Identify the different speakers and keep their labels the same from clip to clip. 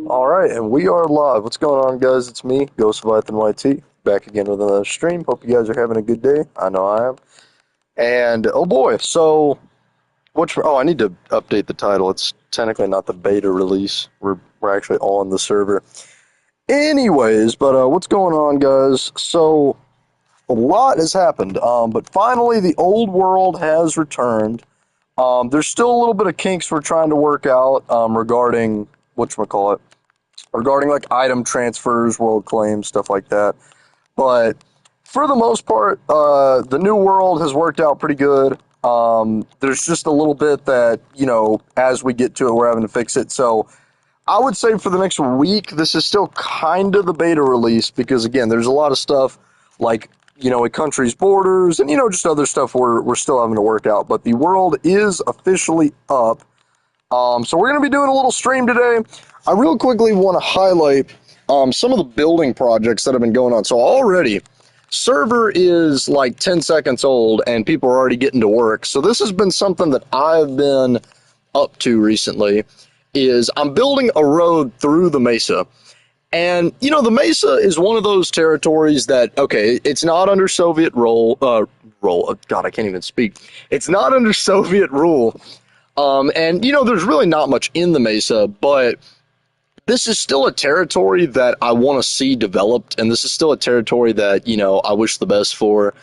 Speaker 1: Alright, and we are live. What's going on, guys? It's me, Ghost Leviathan YT, back again with another stream. Hope you guys are having a good day. I know I am. And, oh boy, so, I need to update the title. It's technically not the beta release. We're actually on the server. Anyways, but what's going on, guys? So, a lot has happened, but finally the old world has returned. There's still a little bit of kinks we're trying to work out, regarding, whatchamacallit, regarding like item transfers, world claims, stuff like that. But for the most part, the new world has worked out pretty good. There's just a little bit that, as we get to it, we're having to fix it. So I would say for the next week, this is still kind of the beta release because, again, there's a lot of stuff like, a country's borders and, just other stuff we're still having to work out. But the world is officially up. So we're going to be doing a little stream today. I real quickly want to highlight some of the building projects that have been going on. So already, server is like 10 seconds old and people are already getting to work. So this has been something that I've been up to recently is I'm building a road through the mesa. And, the mesa is one of those territories that, okay, it's not under Soviet God, I can't even speak. It's not under Soviet rule. And, there's really not much in the mesa, but this is still a territory that I want to see developed. And this is still a territory that, I wish the best for.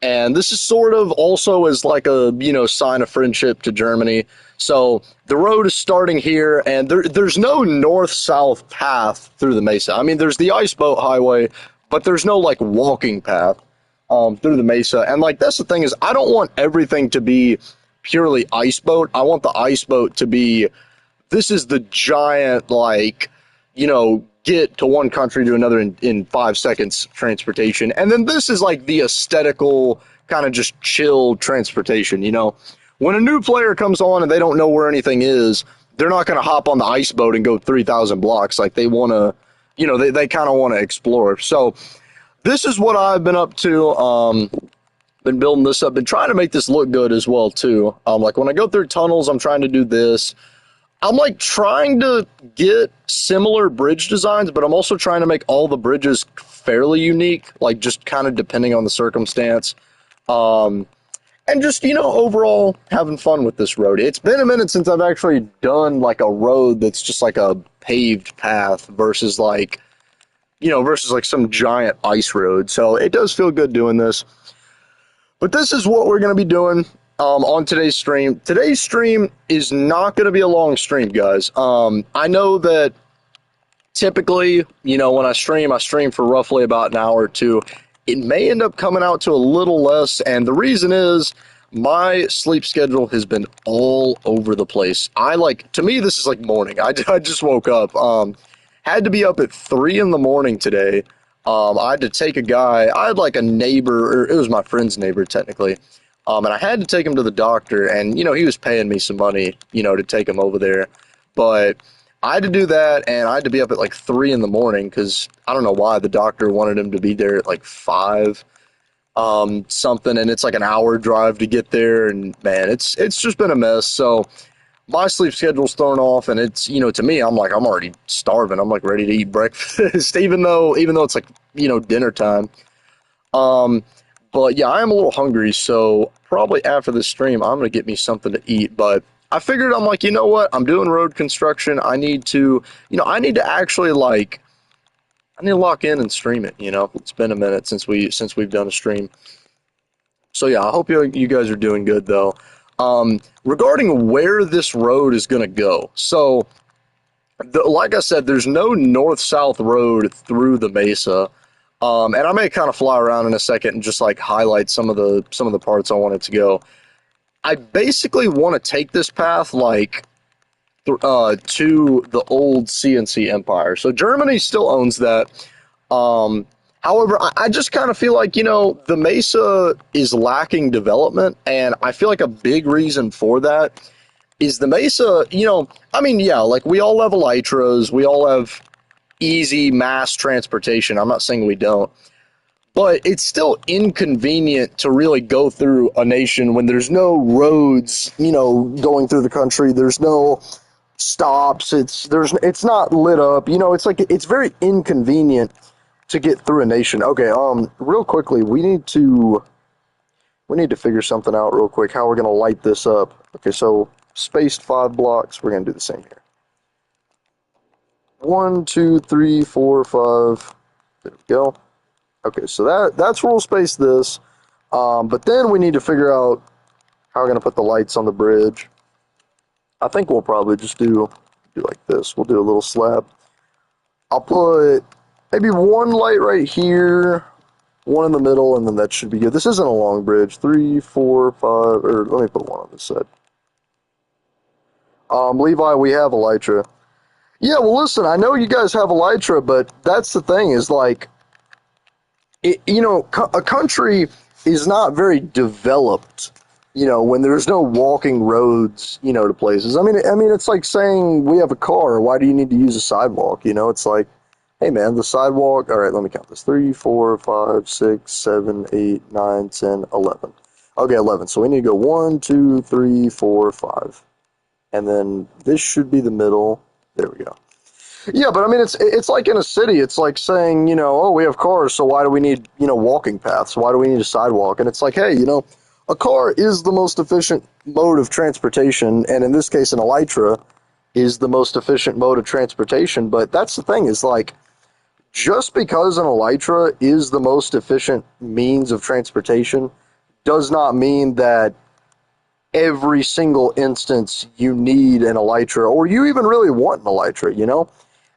Speaker 1: And this is sort of also as like a, sign of friendship to Germany. So the road is starting here, and there's no north-south path through the mesa. I mean, there's the iceboat highway, but there's no like walking path through the mesa. And like that's the thing is, I don't want everything to be purely iceboat. I want the iceboat to be this is the giant like get to one country to another in 5 seconds transportation. And then this is like the aesthetical kind of just chill transportation, When a new player comes on and they don't know where anything is, they're not going to hop on the ice boat and go 3,000 blocks. Like they want to, they kind of want to explore. So this is what I've been up to. Been building this up, been trying to make this look good as well too. Like when I go through tunnels, I'm trying to do this. I'm like trying to get similar bridge designs, but I'm also trying to make all the bridges fairly unique, like just kind of depending on the circumstance. And just, overall having fun with this road. It's been a minute since I've actually done like a road that's just like a paved path versus like, versus like some giant ice road. So it does feel good doing this. But this is what we're going to be doing on today's stream. Today's stream is not going to be a long stream, guys. I know that typically, when I stream for roughly about an hour or two. It may end up coming out to a little less, and the reason is my sleep schedule has been all over the place. To me, this is like morning. I just woke up. Had to be up at 3 in the morning today. I had to take a guy. I had like a neighbor, or it was my friend's neighbor technically. And I had to take him to the doctor, and he was paying me some money, to take him over there. But I had to do that, and I had to be up at like 3 in the morning because I don't know why the doctor wanted him to be there at like 5 something, and it's like an hour drive to get there, and man, it's just been a mess. So my sleep schedule's thrown off, and it's to me, I'm already starving. I'm like ready to eat breakfast, even though it's like dinner time. But yeah, I am a little hungry, so probably after this stream, I'm gonna get me something to eat. But I figured I'm like, you know what? I'm doing road construction. I need to, actually I need to lock in and stream it. It's been a minute since we've done a stream. So yeah, I hope you guys are doing good though. Regarding where this road is gonna go, so like I said, there's no north-south road through the mesa. And I may kind of fly around in a second and just like highlight some of the parts I want it to go. I basically want to take this path like to the old CNC Empire. So Germany still owns that. However, I just kind of feel like, the Mesa is lacking development, and I feel like a big reason for that is the Mesa, I mean, yeah, like we all have elytras, we all have easy mass transportation. I'm not saying we don't. But it's still inconvenient to really go through a nation when there's no roads, going through the country. There's no stops. It's not lit up. You know, it's like it's very inconvenient to get through a nation. Okay, real quickly, we need to figure something out real quick. How we're gonna light this up? Okay, so spaced 5 blocks. We're gonna do the same here. 1, 2, 3, 4, 5. There we go. Okay, so that's where we'll space this. But then we need to figure out how we're gonna put the lights on the bridge. I think we'll probably just do like this. We'll do a little slab. I'll put maybe one light right here, one in the middle, and then that should be good. This isn't a long bridge. 3, 4, 5, or let me put one on this side. Levi, we have Elytra. Yeah, well, listen, I know you guys have Elytra, but that's the thing is like, a country is not very developed, when there's no walking roads, to places. I mean, it's like saying we have a car. Why do you need to use a sidewalk? It's like, hey, man, the sidewalk. All right, let me count this: 3, 4, 5, 6, 7, 8, 9, 10, 11. Okay, 11. So we need to go 1, 2, 3, 4, 5, and then this should be the middle. There we go. Yeah, but I mean, it's like in a city. It's like saying, oh, we have cars, so why do we need, walking paths? Why do we need a sidewalk? And it's like, hey, a car is the most efficient mode of transportation, and in this case, an Elytra is the most efficient mode of transportation. But that's the thing is like, just because an Elytra is the most efficient means of transportation does not mean that every single instance you need an Elytra, or you even really want an Elytra,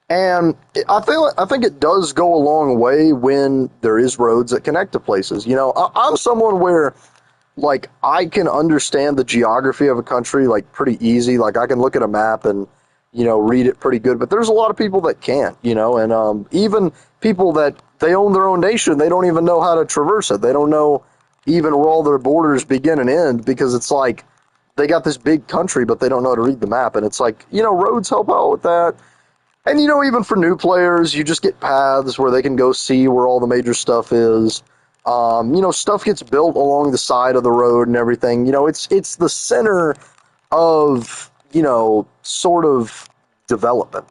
Speaker 1: And I think it does go a long way when there is roads that connect to places. I'm someone where, like, I can understand the geography of a country, like, pretty easy. Like, I can look at a map and, read it pretty good. But there's a lot of people that can't, and even people that they own their own nation, they don't even know how to traverse it. They don't know even where all their borders begin and end, because it's like they got this big country, but they don't know how to read the map. And it's like, roads help out with that. And, even for new players, you just get paths where they can go see where all the major stuff is. Stuff gets built along the side of the road and everything. It's the center of, sort of development.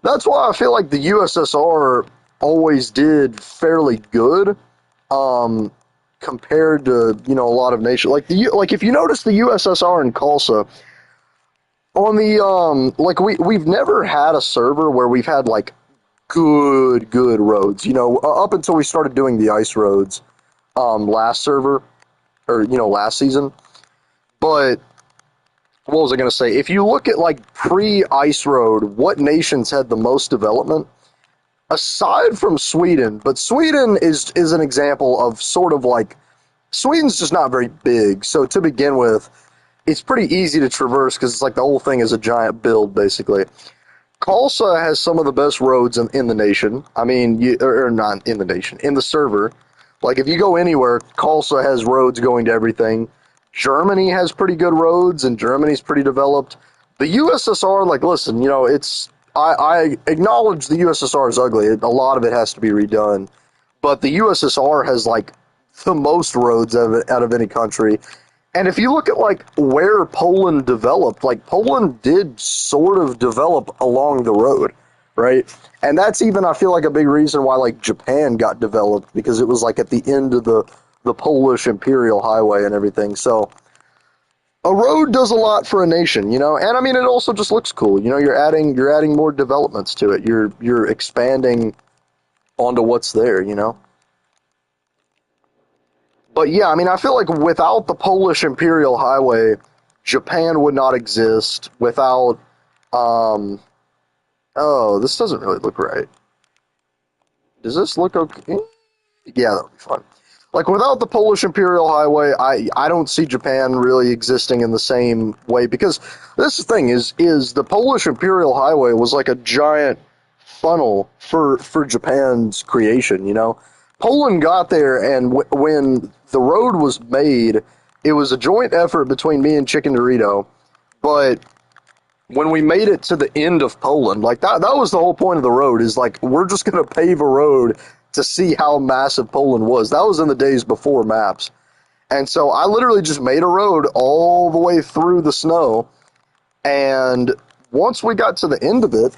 Speaker 1: That's why I feel like the USSR always did fairly good, compared to, a lot of nations. Like if you notice the USSR and Khalsa, on the we've never had a server where we've had like good roads, up until we started doing the ice roads last server, or last season. But what was I going to say? If you look at like pre-ice road, what nations had the most development aside from Sweden? But Sweden is an example of sort of like, Sweden's just not very big, so to begin with it's pretty easy to traverse because it's like the whole thing is a giant build, basically. Khalsa has some of the best roads in the nation. I mean, or not in the nation, in the server. Like, if you go anywhere, Khalsa has roads going to everything. Germany has pretty good roads, and Germany's pretty developed. The USSR, like, listen, I acknowledge the USSR is ugly. A lot of it has to be redone. But the USSR has, like, the most roads out of any country. And if you look at, like, where Poland developed, like, Poland did sort of develop along the road, right? And that's even, I feel like, a big reason why, like, Japan got developed, because it was, like, at the end of the Polish Imperial Highway and everything. So a road does a lot for a nation, And, I mean, it also just looks cool. You're adding more developments to it. You're expanding onto what's there, But yeah, I mean, I feel like without the Polish Imperial Highway, Japan would not exist. Without, oh, this doesn't really look right. Does this look okay? Yeah, that would be fun. Like, without the Polish Imperial Highway, I don't see Japan really existing in the same way, because this thing is the Polish Imperial Highway was like a giant funnel for Japan's creation, Poland got there, and when the road was made, it was a joint effort between me and Chicken Dorito. But when we made it to the end of Poland, like that was the whole point of the road, is like, we're just going to pave a road to see how massive Poland was. That was in the days before maps. And so I literally just made a road all the way through the snow. And once we got to the end of it,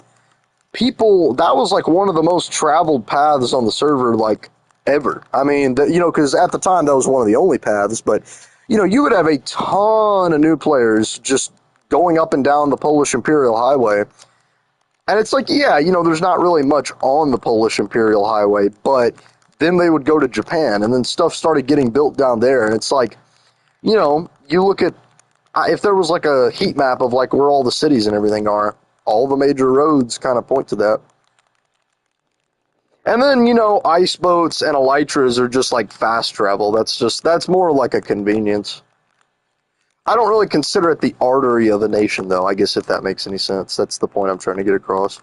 Speaker 1: people, that was like one of the most traveled paths on the server, like ever. I mean, because at the time that was one of the only paths, but you would have a ton of new players just going up and down the Polish Imperial Highway. And it's like, yeah, there's not really much on the Polish Imperial Highway, but then they would go to Japan, and then stuff started getting built down there. And it's like, you look at, if there was like a heat map of like where all the cities and everything are, all the major roads kind of point to that. And then, ice boats and elytras are just like fast travel. That's more like a convenience. I don't really consider it the artery of a nation, though, I guess, if that makes any sense. That's the point I'm trying to get across.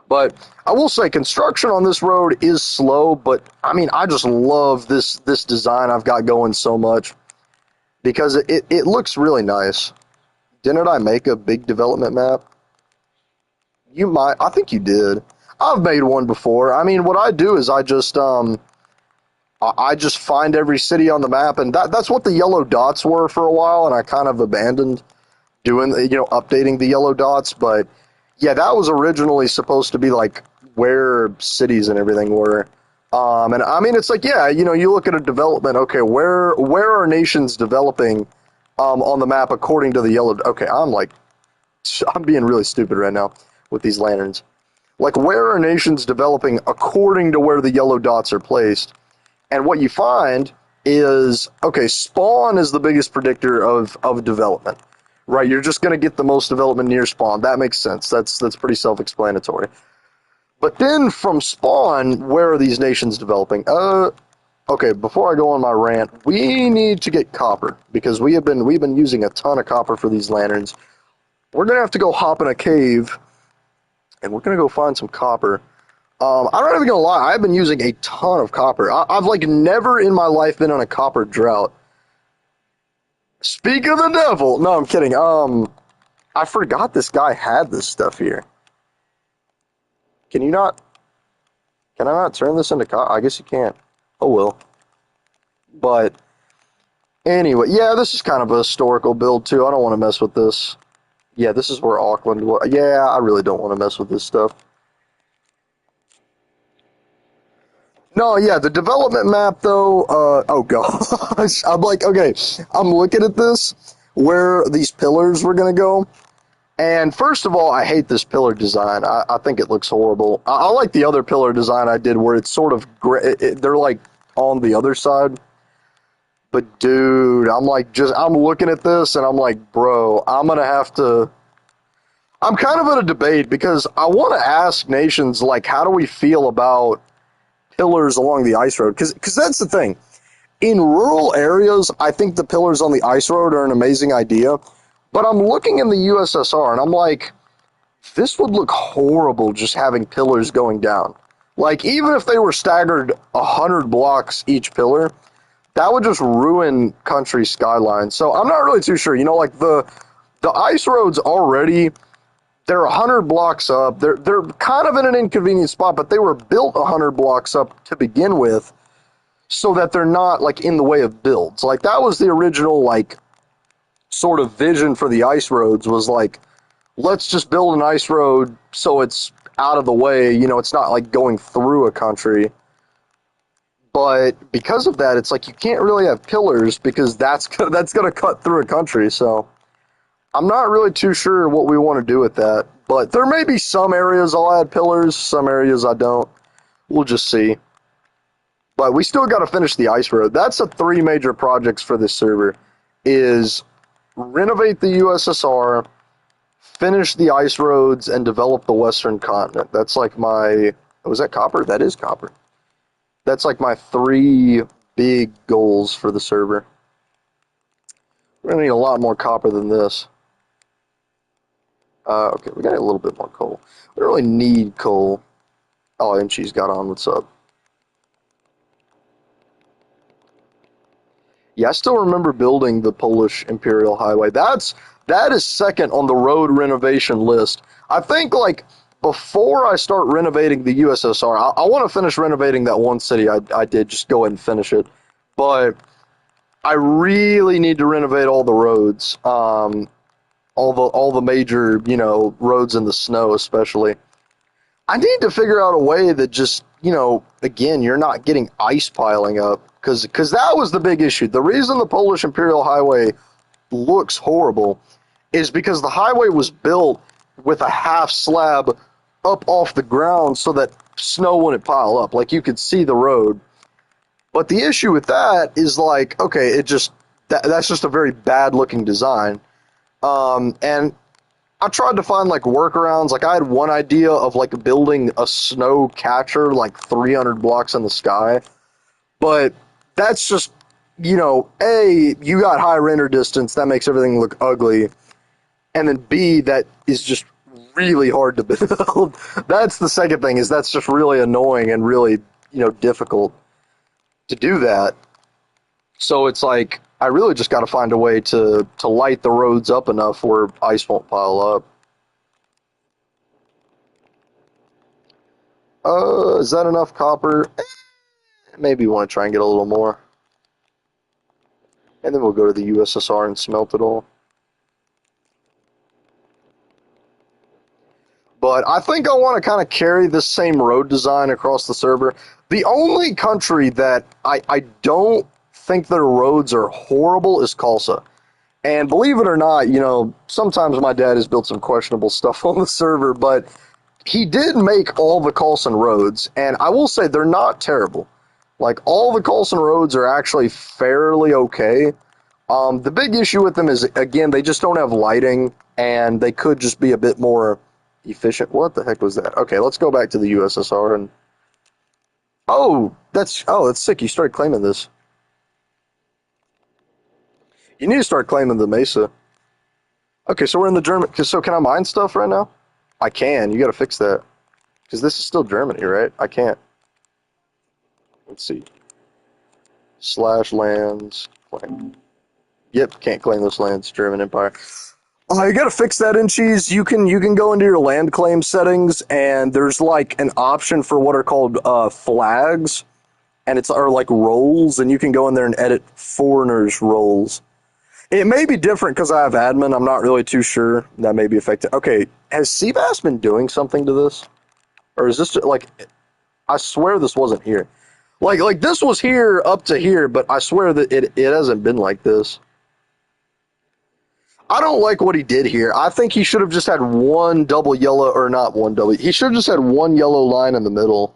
Speaker 1: But I will say construction on this road is slow, but I mean, I just love this design I've got going so much because it looks really nice. Didn't I make a big development map? You might. I think you did. I've made one before. I mean, what I do is I just find every city on the map, and that's what the yellow dots were for a while, and I kind of abandoned doing, updating the yellow dots. But yeah, that was originally supposed to be like where cities and everything were. And I mean, it's like, yeah, you look at a development, okay, where are nations developing on the map according to the yellow? Okay, I'm being really stupid right now with these lanterns. Like, where are nations developing according to where the yellow dots are placed? And what you find is, okay, spawn is the biggest predictor of development, right? You're just going to get the most development near spawn. That makes sense. That's pretty self-explanatory. But then from spawn, where are these nations developing? Okay, before I go on my rant, we need to get copper because we've been using a ton of copper for these lanterns. We're going to have to go hop in a cave, and we're going to go find some copper. I'm not even going to lie, I've been using a ton of copper. I've like never in my life been on a copper drought. Speak of the devil! No, I'm kidding. I forgot this guy had this stuff here. Can I not turn this into copper? I guess you can't. Oh well. But, anyway, yeah, this is kind of a historical build too. I don't want to mess with this. Yeah, this is where Auckland was. Yeah, I really don't want to mess with this stuff. No, yeah, the development map, though, oh gosh. I'm like, okay, I'm looking at this, where these pillars were going to go, and first of all, I hate this pillar design. I think it looks horrible. I like the other pillar design I did where it's sort of, they're like on the other side. But dude, I'm looking at this, and I'm like, bro, I'm kind of in a debate, because I want to ask nations, like, how do we feel about pillars along the ice road? Because that's the thing. In rural areas, I think the pillars on the ice road are an amazing idea. But I'm looking in the USSR, and I'm like, this would look horrible just having pillars going down. Like, even if they were staggered 100 blocks each pillar, that would just ruin country skylines. So I'm not really too sure. Like the ice roads already, they're 100 blocks up. They're kind of in an inconvenient spot, but they were built 100 blocks up to begin with, so that they're not like in the way of builds. Like that was the original like sort of vision for the ice roads, was like, let's just build an ice road so it's out of the way. It's not like going through a country. But because of that, it's like you can't really have pillars because that's going to cut through a country. So I'm not really too sure what we want to do with that. But there may be some areas I'll add pillars, some areas I don't. We'll just see. But we still got to finish the ice road. That's the 3 major projects for this server, is renovate the USSR, finish the ice roads, and develop the Western continent. That's like my... Was that copper? That is copper. That's like my 3 big goals for the server. We're going to need a lot more copper than this. Okay, we got a little bit more coal. We don't really need coal. Oh, and she's got on. What's up? Yeah, I still remember building the Polish Imperial Highway. That is second on the road renovation list. I think, like, before I start renovating the USSR, I want to finish renovating that one city I did. Just go ahead and finish it. But I really need to renovate all the roads. all the major, roads in the snow, especially. I need to figure out a way that just, again, you're not getting ice piling up because that was the big issue. The reason the Polish Imperial Highway looks horrible is because the highway was built with a half slab up off the ground so that snow wouldn't pile up. Like you could see the road. But the issue with that is like, okay, that's just a very bad looking design. And I tried to find like workarounds. Like I had one idea of like building a snow catcher like 300 blocks in the sky, but that's just, A, you got high render distance, that makes everything look ugly, and then B, that is just really hard to build. That's the second thing, is that's just really annoying and really, difficult to do that. So it's like I really just got to find a way to light the roads up enough where ice won't pile up. Is that enough copper? Maybe you want to try and get a little more. And then we'll go to the USSR and smelt it all. But I think I want to kind of carry this same road design across the server. The only country that I don't think their roads are horrible is Tulsa. And believe it or not, sometimes my dad has built some questionable stuff on the server, but he did make all the Coulson roads, and I will say they're not terrible. Like, all the Coulson roads are actually fairly okay. The big issue with them is, again, they just don't have lighting, and they could just be a bit more efficient. What the heck was that? Okay, let's go back to the USSR and... that's sick. You started claiming this. You need to start claiming the Mesa. Okay, so we're in the German... So can I mine stuff right now? I can. You gotta fix that. Because this is still Germany, right? I can't. Let's see. Slash lands. Claim. Yep, can't claim those lands. German Empire. You gotta fix that in cheese. You can go into your land claim settings, and there's like an option for what are called flags, and it's or like roles, and you can go in there and edit foreigners' roles. It may be different because I have admin. I'm not really too sure. That may be affected. Okay, has Seabass been doing something to this, or is this like? I swear this wasn't here. Like this was here up to here, but I swear that it hasn't been like this. I don't like what he did here. I think he should have just had one double yellow, or not one double. He should have just had one yellow line in the middle.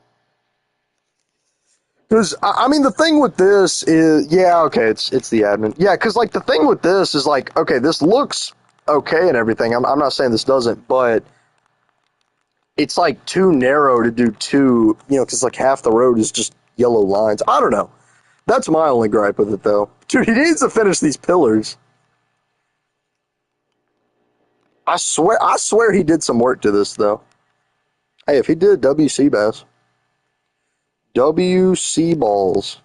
Speaker 1: Because I mean, the thing with this is, yeah, okay, it's the admin. Yeah, because like the thing with this is like, okay, this looks okay and everything. I'm not saying this doesn't, but it's like too narrow to do two. Because like half the road is just yellow lines. I don't know. That's my only gripe with it, though. Dude, he needs to finish these pillars. I swear he did some work to this, though. Hey, if he did, WC Bass. WC Balls.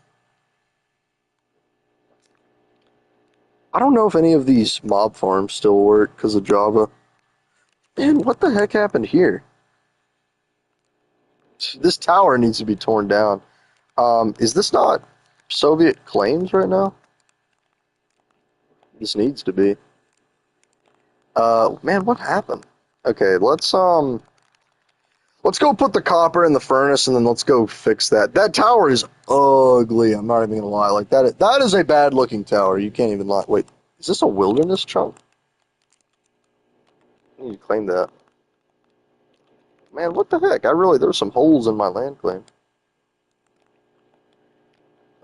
Speaker 1: I don't know if any of these mob farms still work because of Java. Man, what the heck happened here? This tower needs to be torn down. Is this not Soviet claims right now? This needs to be. Man, what happened? Okay, let's go put the copper in the furnace and then let's go fix that. That tower is ugly. I'm not even gonna lie. Like that is a bad looking tower. You can't even lie. Wait, is this a wilderness chunk? I need to claim that. Man, what the heck? There's some holes in my land claim.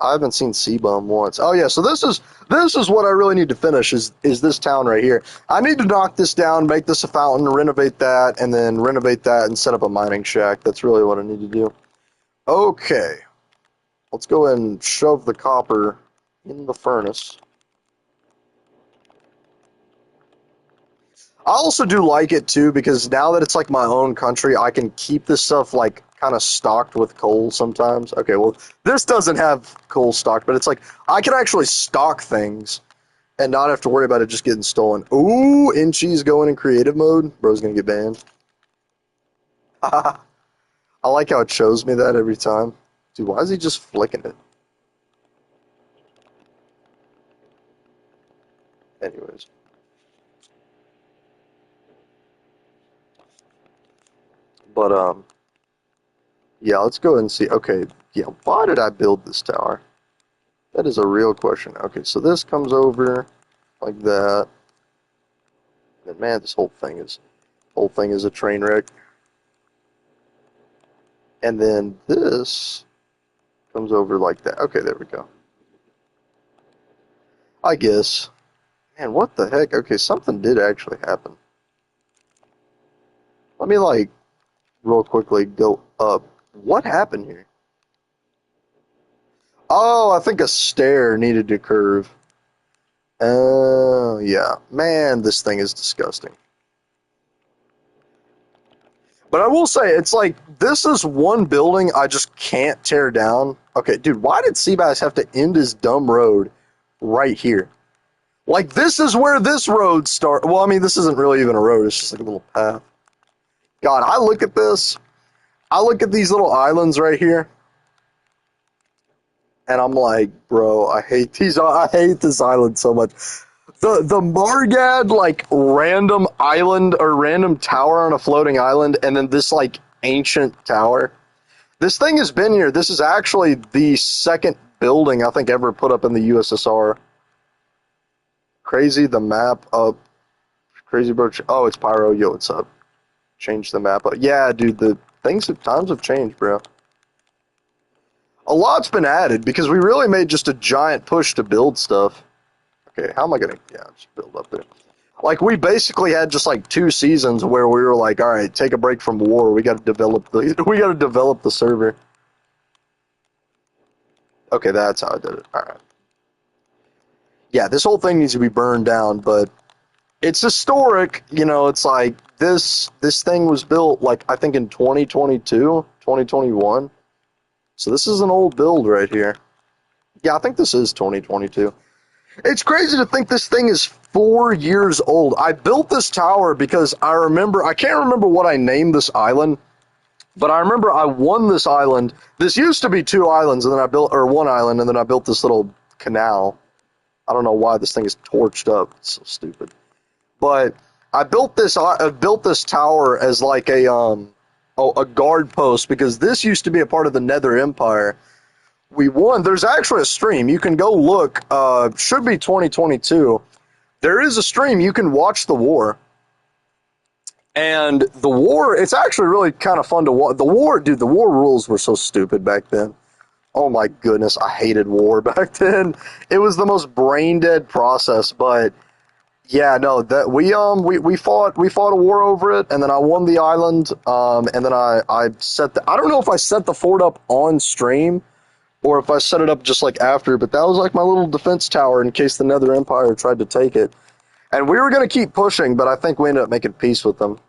Speaker 1: I haven't seen C-Bum once. Oh yeah, so this is what I really need to finish is this town right here. I need to knock this down, make this a fountain, renovate that, and then renovate that and set up a mining shack. That's really what I need to do. Okay. Let's go ahead and shove the copper in the furnace. I also do like it too because now that it's like my own country, I can keep this stuff like kind of stocked with coal sometimes. Okay, well, this doesn't have coal stocked, but it's like I can actually stock things and not have to worry about it just getting stolen. Ooh, Inchi's going in creative mode. Bro's gonna get banned. I like how it shows me that every time. Dude, why is he just flicking it? Anyways. But yeah, let's go ahead and see. Okay, yeah, why did I build this tower? That is a real question. Okay, so this comes over like that. And man, this whole thing is a train wreck. And then this comes over like that. Okay, there we go. I guess. Man, what the heck? Okay, something did actually happen. Let me like real quickly go up. What happened here? Oh, I think a stair needed to curve. Oh, yeah. Man, this thing is disgusting. But I will say, it's like, this is one building I just can't tear down. Okay, dude, why did Seabass have to end his dumb road right here? Like, this is where this road starts. Well, I mean, this isn't really even a road. It's just like a little path. God, I look at this. I look at these little islands right here. And I'm like, bro, I hate this island so much. The Margad like random island or random tower on a floating island, and then this like ancient tower. This thing has been here. This is actually the second building I think ever put up in the USSR. Crazy the map up. Crazy bro. Oh, it's Pyro. Yo, what's up? Change the map up. Yeah, dude. The times have changed, bro. A lot's been added because we really made just a giant push to build stuff. Okay, how am I gonna? Yeah, just build up there. Like we basically had just like 2 seasons where we were like, all right, take a break from war. We got to develop the server. Okay, that's how I did it. All right. Yeah, this whole thing needs to be burned down, but it's historic. You know, it's like this thing was built like I think in 2022, 2021. So this is an old build right here. Yeah, I think this is 2022. It's crazy to think this thing is 4 years old. I built this tower because I can't remember what I named this island, but I remember I won this island. This used to be 2 islands, and then I built, or 1 island, and then I built this little canal. I don't know why this thing is torched up. It's so stupid. But I built this tower as like a guard post because this used to be a part of the Nether Empire. We won. There's actually a stream. You can go look. Should be 2022. There is a stream. You can watch the war. And the war, it's actually really kind of fun to watch. The war, dude, the war rules were so stupid back then. Oh my goodness, I hated war back then. It was the most brain dead process, but yeah, no, that we fought a war over it, and then I won the island, and then I don't know if I set the fort up on stream or if I set it up just like after, but that was like my little defense tower in case the Nether Empire tried to take it. And we were going to keep pushing, but I think we ended up making peace with them.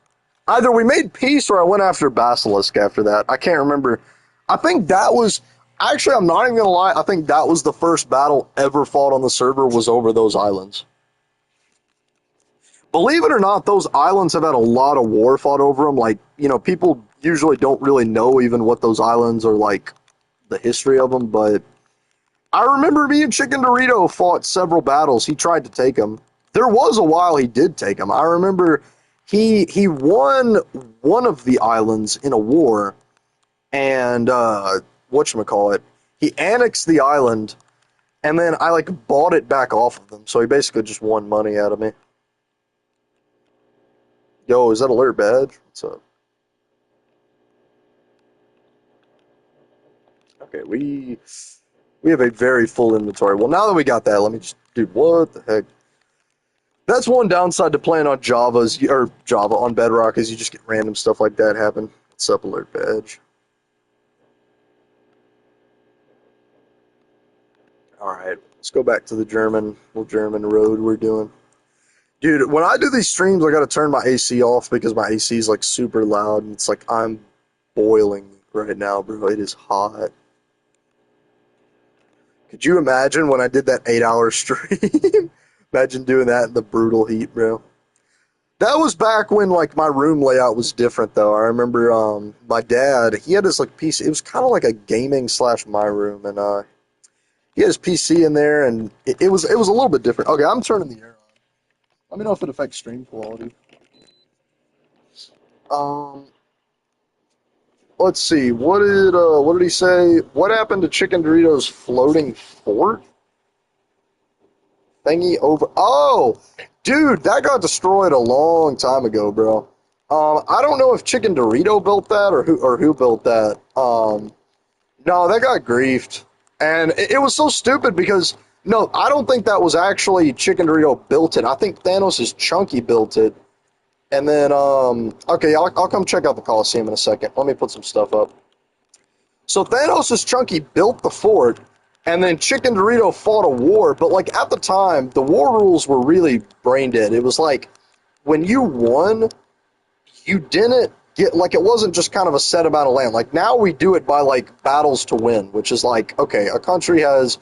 Speaker 1: Either we made peace or I went after Basilisk after that. I can't remember. I think that was, actually, I'm not even going to lie, I think that was the first battle ever fought on the server was over those islands. Believe it or not, those islands have had a lot of war fought over them. Like, you know, people usually don't really know even what those islands are like, the history of them, but I remember me and Chicken Dorito fought several battles. He tried to take them. There was a while he did take them. I remember he won one of the islands in a war, and whatchamacallit, he annexed the island, and then I like bought it back off of them. So he basically just won money out of me. Yo, is that alert badge? What's up? Okay, we have a very full inventory. Well, now that we got that, let me just, dude, what the heck? That's one downside to playing on Java on Bedrock is you just get random stuff like that happen. What's up, alert badge? All right, let's go back to the little German road we're doing. Dude, when I do these streams, I gotta turn my AC off because my AC is like super loud and it's like I'm boiling right now, bro. It is hot. Could you imagine when I did that 8-hour stream? Imagine doing that in the brutal heat, bro. That was back when like my room layout was different though. I remember my dad, he had his like PC. It was kind of like a gaming slash my room, and he had his PC in there, and it was a little bit different. Okay, I'm turning the air on. Let me know if it affects stream quality. Um, let's see. What did he say? What happened to Chicken Doritos floating fort thingy over? Oh, dude, that got destroyed a long time ago, bro. I don't know if Chicken Dorito built that or who built that. No, that got griefed, and it was so stupid because no, I don't think that was actually Chicken Dorito built it. I think Thanos' Chunky built it, and then okay, I'll come check out the Coliseum in a second. Let me put some stuff up. So Thanos' Chunky built the fort, and then Chicken Dorito fought a war. But like at the time, the war rules were really brain dead. It was like when you won, you didn't get like it wasn't just kind of a set amount of land. Like now we do it by like battles to win, which is like okay, a country has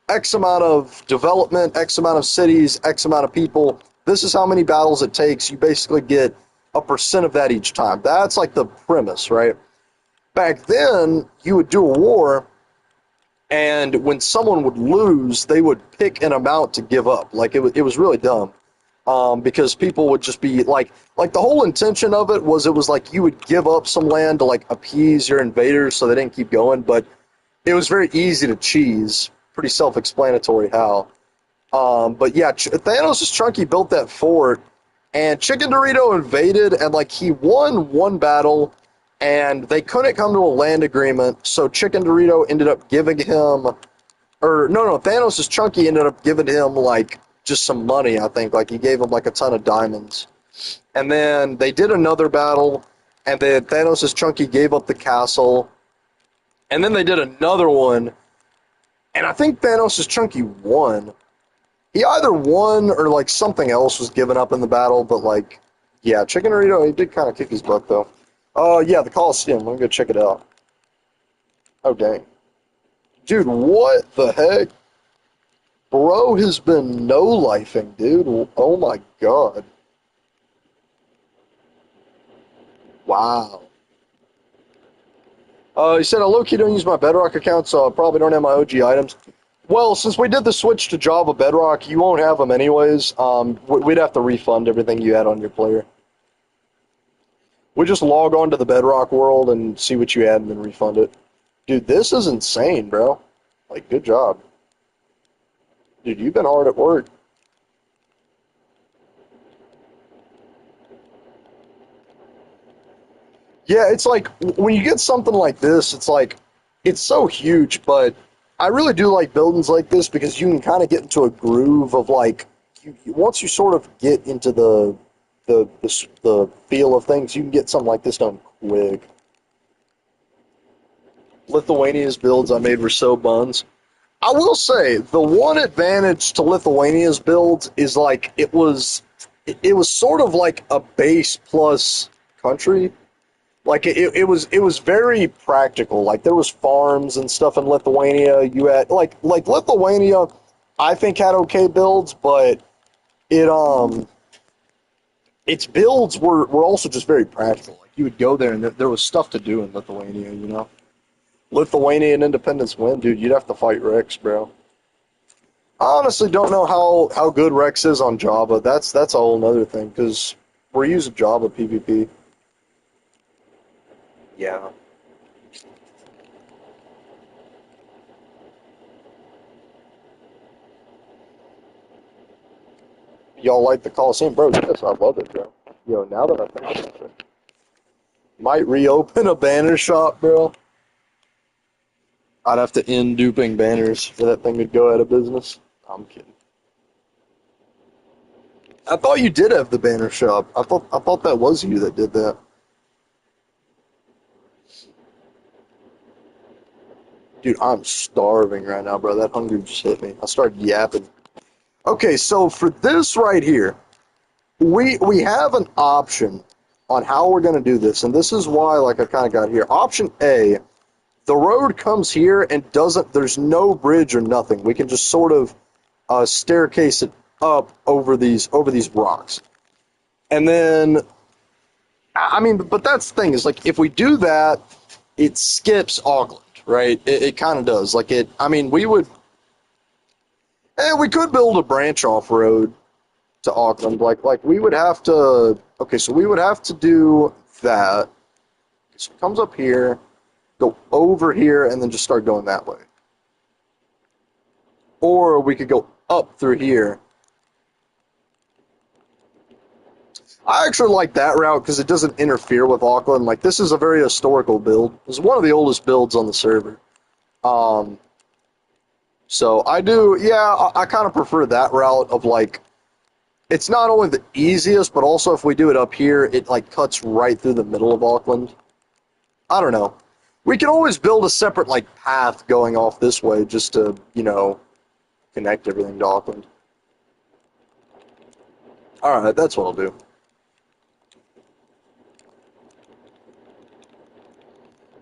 Speaker 1: X amount of development, X amount of cities, X amount of people. This is how many battles it takes. You basically get a percent of that each time. That's like the premise, right? Back then, you would do a war, and when someone would lose, they would pick an amount to give up. Like it was really dumb, because people would just be like the whole intention of it was like you would give up some land to like appease your invaders so they didn't keep going, but it was very easy to cheese. Pretty self-explanatory how. But yeah, Thanos' Chunky built that fort, and Chicken Dorito invaded, and like he won one battle, and they couldn't come to a land agreement. So Chicken Dorito ended up giving him, or no, Thanos' Chunky ended up giving him like just some money. I think like he gave him like a ton of diamonds, and then they did another battle, and then Thanos' Chunky gave up the castle, and then they did another one, and I think Thanos' Chunky won. He either won or like something else was given up in the battle, but like, yeah, Chicken Dorito, he did kind of kick his butt though. Yeah, the Coliseum. Let me go check it out. Oh, dang. Dude, what the heck? Bro has been no-lifing, dude. Oh my god. Wow. He said, I low-key don't use my Bedrock account, so I probably don't have my OG items. Well, since we did the switch to Java Bedrock, you won't have them anyways. We'd have to refund everything you had on your player. We just log on to the Bedrock world and see what you had and then refund it. Dude, this is insane, bro. Like, good job. Dude, you've been hard at work. Yeah, it's like when you get something like this, it's like it's so huge, but I really do like buildings like this because you can kind of get into a groove of like once you sort of get into the feel of things, you can get something like this done quick. Lithuania's builds I made were so buns. I will say the one advantage to Lithuania's build is like it was sort of like a base plus country. Like it was very practical. Like there was farms and stuff in Lithuania. You had like Lithuania, I think had okay builds, but it its builds were also just very practical. Like you would go there and there was stuff to do in Lithuania. You know, Lithuanian independence win, dude. You'd have to fight Rex, bro. I honestly don't know how good Rex is on Java. That's a whole other thing because we're using Java PvP. Yeah. Y'all like the Coliseum, bro? Yes, I love it, bro. Yo, now that I think about it, might reopen a banner shop, bro. I'd have to end duping banners for that thing to go out of business. I'm kidding. I thought you did have the banner shop. I thought that was you that did that. Dude, I'm starving right now, bro. That hunger just hit me. I started yapping. Okay, so for this right here, we have an option on how we're going to do this, and this is why like I kind of got here. Option A, the road comes here and doesn't. There's no bridge or nothing. We can just sort of staircase it up over these rocks, and then I mean, but that's the thing is like if we do that, it skips Auckland, right? It kind of does. Like it. I mean, we could build a branch off road to Auckland. Like we would have to. Okay, so we would have to do that. So it comes up here, go over here, and then just start going that way. Or we could go up through here. I actually like that route because it doesn't interfere with Auckland. Like, this is a very historical build. It's one of the oldest builds on the server. So I do, yeah, I kind of prefer that route of, like, it's not only the easiest, but also if we do it up here, it, like, cuts right through the middle of Auckland. I don't know. We can always build a separate, like, path going off this way just to, you know, connect everything to Auckland. Alright, that's what I'll do.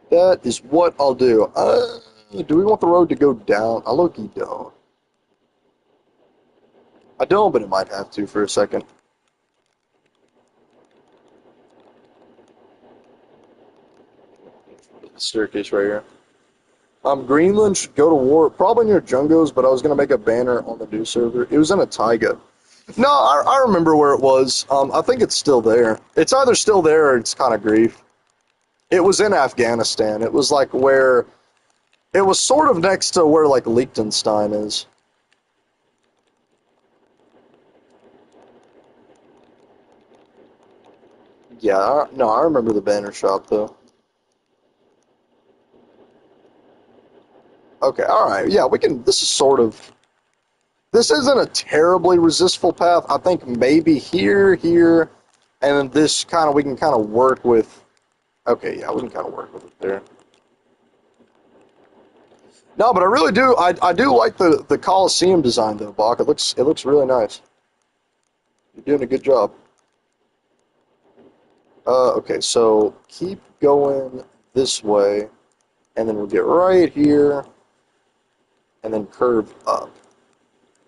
Speaker 1: That is what I'll do. Do we want the road to go down? I low-key don't. I don't, but it might have to for a second. Staircase right here. Greenland should go to war, probably near Jungos, but I was going to make a banner on the new server. It was in a taiga. No, I remember where it was. I think it's still there. It's either still there or it's kind of grief. It was in Afghanistan. It was like where, it was sort of next to where like Liechtenstein is. Yeah, no, I remember the banner shop though. Okay, alright, yeah, we can, this is sort of, this isn't a terribly resistful path. I think maybe here, here, and then this kind of, we can kind of work with, okay, yeah, we can kind of work with it there. No, but I really do, I do like the Coliseum design though, Bach. It looks really nice. You're doing a good job. Okay, so keep going this way, and then we'll get right here, and then curve up.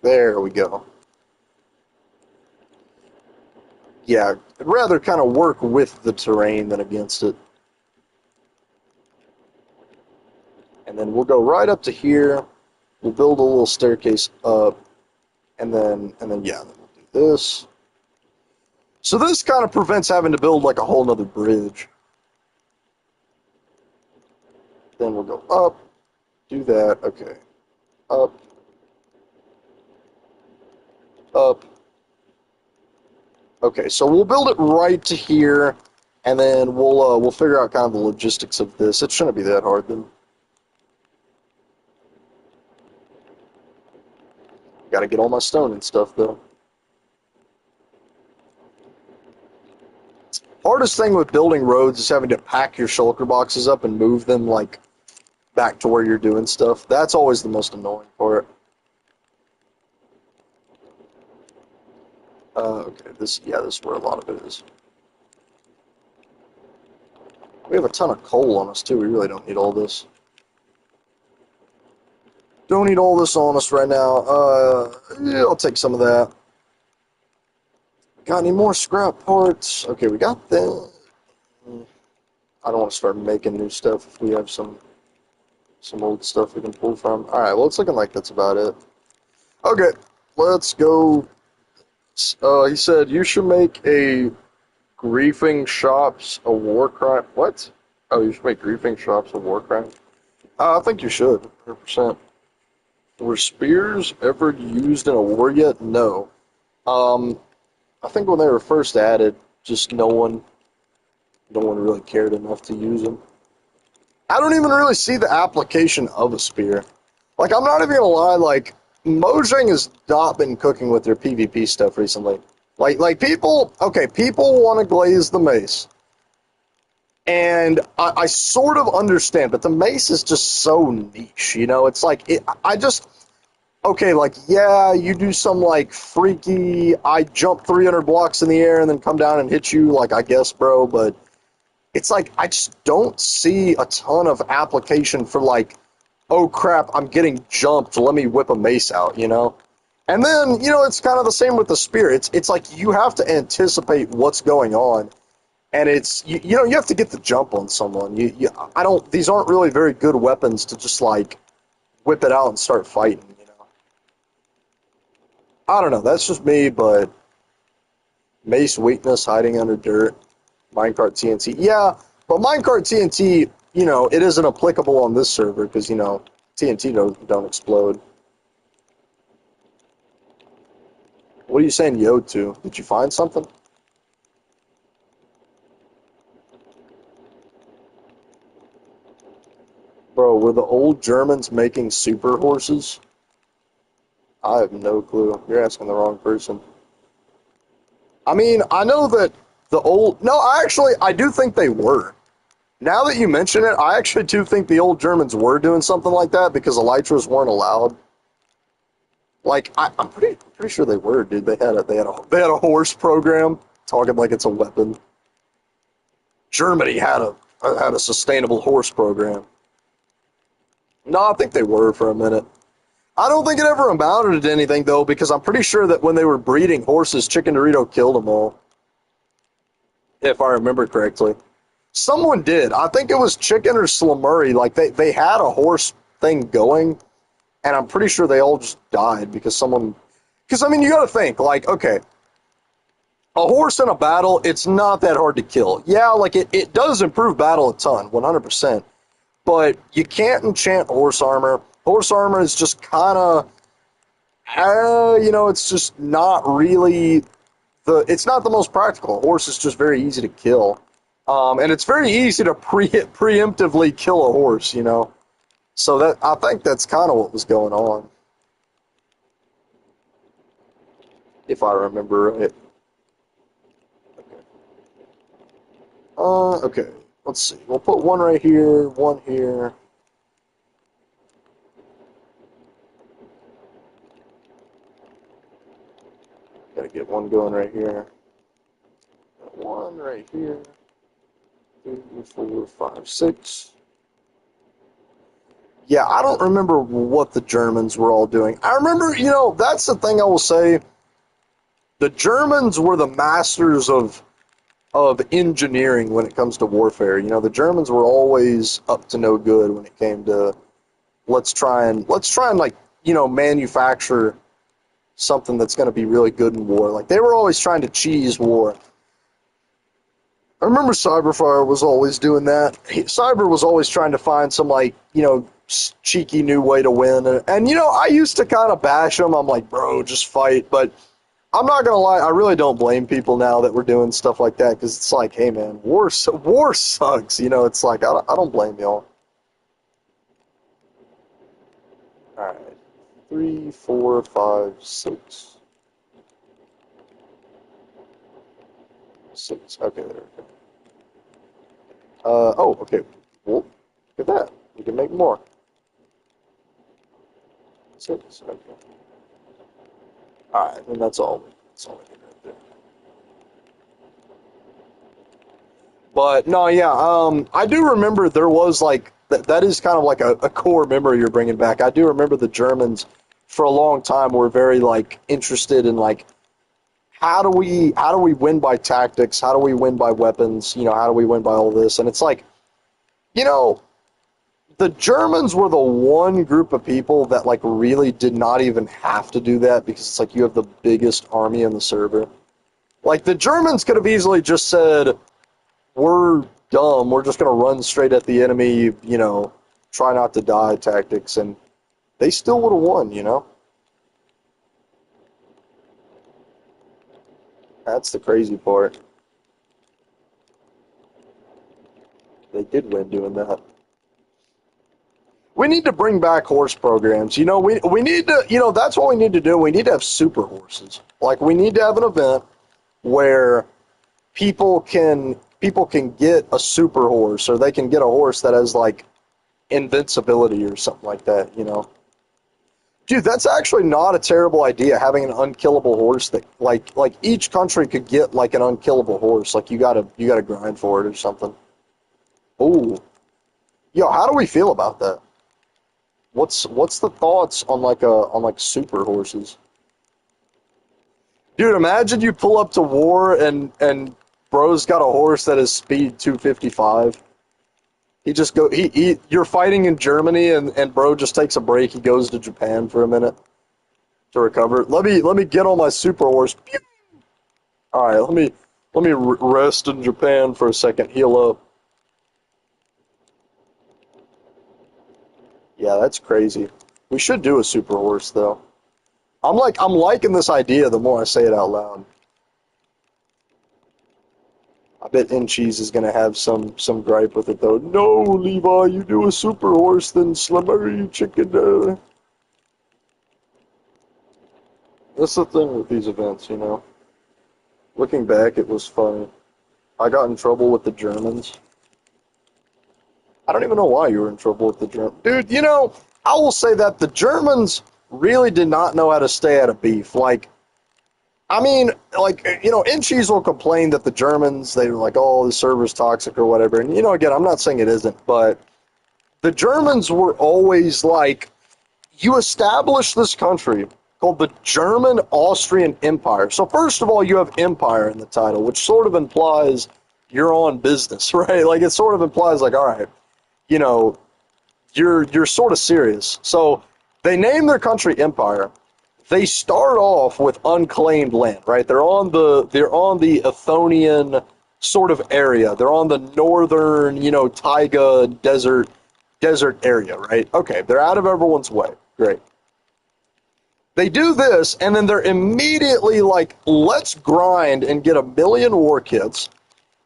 Speaker 1: There we go. Yeah, I'd rather kind of work with the terrain than against it. And then we'll go right up to here. We'll build a little staircase up, and then yeah, then we'll do this. So this kind of prevents having to build like a whole nother bridge. Then we'll go up, do that, okay. Up, up. Okay, so we'll build it right to here, and then we'll figure out kind of the logistics of this. It shouldn't be that hard then. Got to get all my stone and stuff though. Hardest thing with building roads is having to pack your shulker boxes up and move them like back to where you're doing stuff. That's always the most annoying part. Okay, this is where a lot of it is. We have a ton of coal on us too. We really don't need all this. Don't need all this on us right now. Yeah, I'll take some of that. Got any more scrap parts? Okay, we got that. I don't want to start making new stuff if we have some old stuff we can pull from. Alright, well, it's looking like that's about it. Okay, let's go. He said, you should make a griefing shops a war crime. What? Oh, you should make griefing shops a war crime? I think you should, 100%. Were spears ever used in a war yet? No. I think when they were first added, just no one really cared enough to use them. I don't even really see the application of a spear. Like, I'm not even gonna lie, like, Mojang has not been cooking with their PvP stuff recently. Like people, okay, people want to glaze the mace. And I sort of understand, but the mace is just so niche, you know? It's like, okay, like, yeah, you do some, like, freaky, I jump 300 blocks in the air and then come down and hit you, like, I guess, bro, but it's like, I just don't see a ton of application for, like, oh crap, I'm getting jumped, let me whip a mace out, you know? And then, you know, it's kind of the same with the spear. It's like you have to anticipate what's going on. And it's, you know, you have to get the jump on someone. These aren't really very good weapons to just, like, whip it out and start fighting, you know? I don't know, that's just me, but mace weakness, hiding under dirt, minecart TNT. Yeah, But minecart TNT, you know, it isn't applicable on this server because, you know, TNT don't explode. What are you saying yo to? Did you find something? Bro, were the old Germans making super horses? I have no clue. You're asking the wrong person. I mean, I know that the old... No, I do think they were. Now that you mention it, I actually do think the old Germans were doing something like that because elytras weren't allowed. Like, I'm pretty sure they were, dude. They had a horse program talking like it's a weapon. Germany had a sustainable horse program. No, I think they were for a minute. I don't think it ever amounted to anything though, because I'm pretty sure that when they were breeding horses, Chicken Dorito killed them all, if I remember correctly. Someone did. I think it was Chicken or Slamurray. Like they had a horse thing going, and I'm pretty sure they all just died because someone. Because I mean, you got to think like, okay, a horse in a battle, it's not that hard to kill. Yeah, like it does improve battle a ton, 100%. But you can't enchant horse armor. Horse armor is just kind of, you know, it's just not really it's not the most practical. A horse is just very easy to kill. And it's very easy to preemptively kill a horse, you know. So that I think that's kind of what was going on, if I remember right. Okay. Let's see. We'll put one right here, one here. Gotta get one going right here. One right here. 3, 4, 5, 6. Yeah, I don't remember what the Germans were all doing. I remember, you know, that's the thing I will say. The Germans were the masters of engineering when it comes to warfare. You know, the Germans were always up to no good when it came to let's try and like, you know, manufacture something that's going to be really good in war. Like they were always trying to cheese war. I remember Cyberfire was always doing that. Cyber was always trying to find some, like, you know, cheeky new way to win. And you know, I used to kind of bash them. I'm like, bro, just fight. But I'm not going to lie, I really don't blame people now that we're doing stuff like that because it's like, hey, man, war sucks. You know, it's like, I don't blame y'all. All right. 3, 4, 5, 6. 6. Okay, there we go. Oh, okay. Well, look at that. We can make more. 6. Okay. All right, and that's all. That's all we need right there. But no, yeah. I do remember there was like that is kind of like a core memory you're bringing back. I do remember the Germans for a long time were very like interested in like how do we win by tactics? How do we win by weapons? You know, how do we win by all this? And it's like, you know, the Germans were the one group of people that like really did not even have to do that because it's like you have the biggest army in the server. Like the Germans could have easily just said, "We're dumb. We're just gonna run straight at the enemy." You know, try not to die tactics, and they still would have won. You know, that's the crazy part. They did win doing that. We need to bring back horse programs. You know, we need to, you know, that's what we need to do. We need to have super horses. Like we need to have an event where people can get a super horse or they can get a horse that has like invincibility or something like that, you know. Dude, that's actually not a terrible idea having an unkillable horse that like each country could get like an unkillable horse. Like you gotta grind for it or something. Ooh. Yo, how do we feel about that? What's the thoughts on like super horses? Dude, imagine you pull up to war and bro's got a horse that is speed 255. He just go he you're fighting in Germany and bro just takes a break. He goes to Japan for a minute to recover. Let me get on my super horse. Pew! All right, let me rest in Japan for a second, heal up. Yeah, that's crazy. We should do a super horse though. I'm liking this idea the more I say it out loud. I bet In Cheese is gonna have some gripe with it though. No, Levi, you do a super horse, then Slimmery chicken. That's the thing with these events, you know. Looking back, it was funny. I got in trouble with the Germans. I don't even know why you were in trouble with the Germans. Dude, you know, I will say that the Germans really did not know how to stay out of beef. Like, I mean, like, you know, In Cheese will complain that the Germans, they were like, oh, the server's toxic or whatever. And, you know, again, I'm not saying it isn't, but the Germans were always like, you establish this country called the German Austrian Empire. So first of all, you have empire in the title, which sort of implies you're on business, right? Like it sort of implies like, all right, you know, you're sort of serious. So they name their country Empire. They start off with unclaimed land, right? They're on the Athonian sort of area. They're on the northern, you know, taiga desert area, right? Okay, they're out of everyone's way. Great. They do this, and then they're immediately like, let's grind and get 1 million war kits.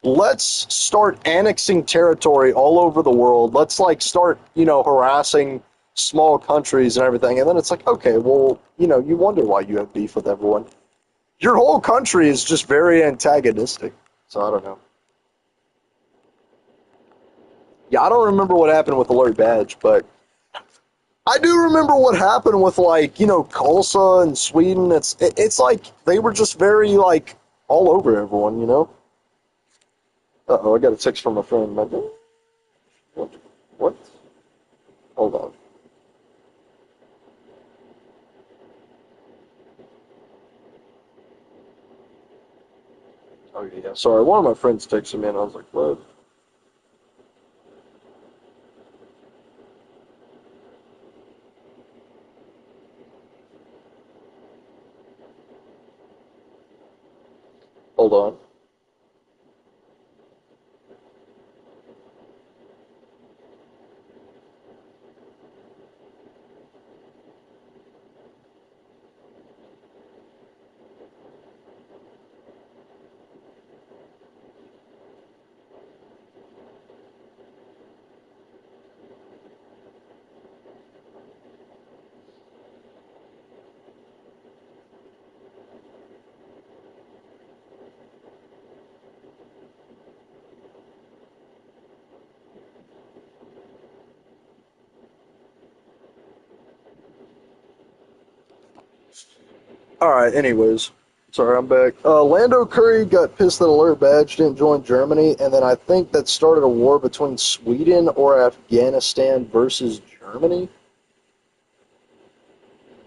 Speaker 1: Let's start annexing territory all over the world. Let's like start, you know, harassing small countries and everything. And then it's like, okay, well, you know, you wonder why you have beef with everyone. Your whole country is just very antagonistic. So I don't know. Yeah, I don't remember what happened with Alert Badge, but I do remember what happened with like, you know, Tulsa and Sweden. It's like they were just very like all over everyone, you know? Uh-oh, I got a text from a friend. What? What? Hold on. Oh yeah, sorry. One of my friends texted me and I was like, what? Hold on. All right. Anyways, sorry, I'm back. Lando Curry got pissed that Alert Badge didn't join Germany, and then I think that started a war between Sweden or Afghanistan versus Germany.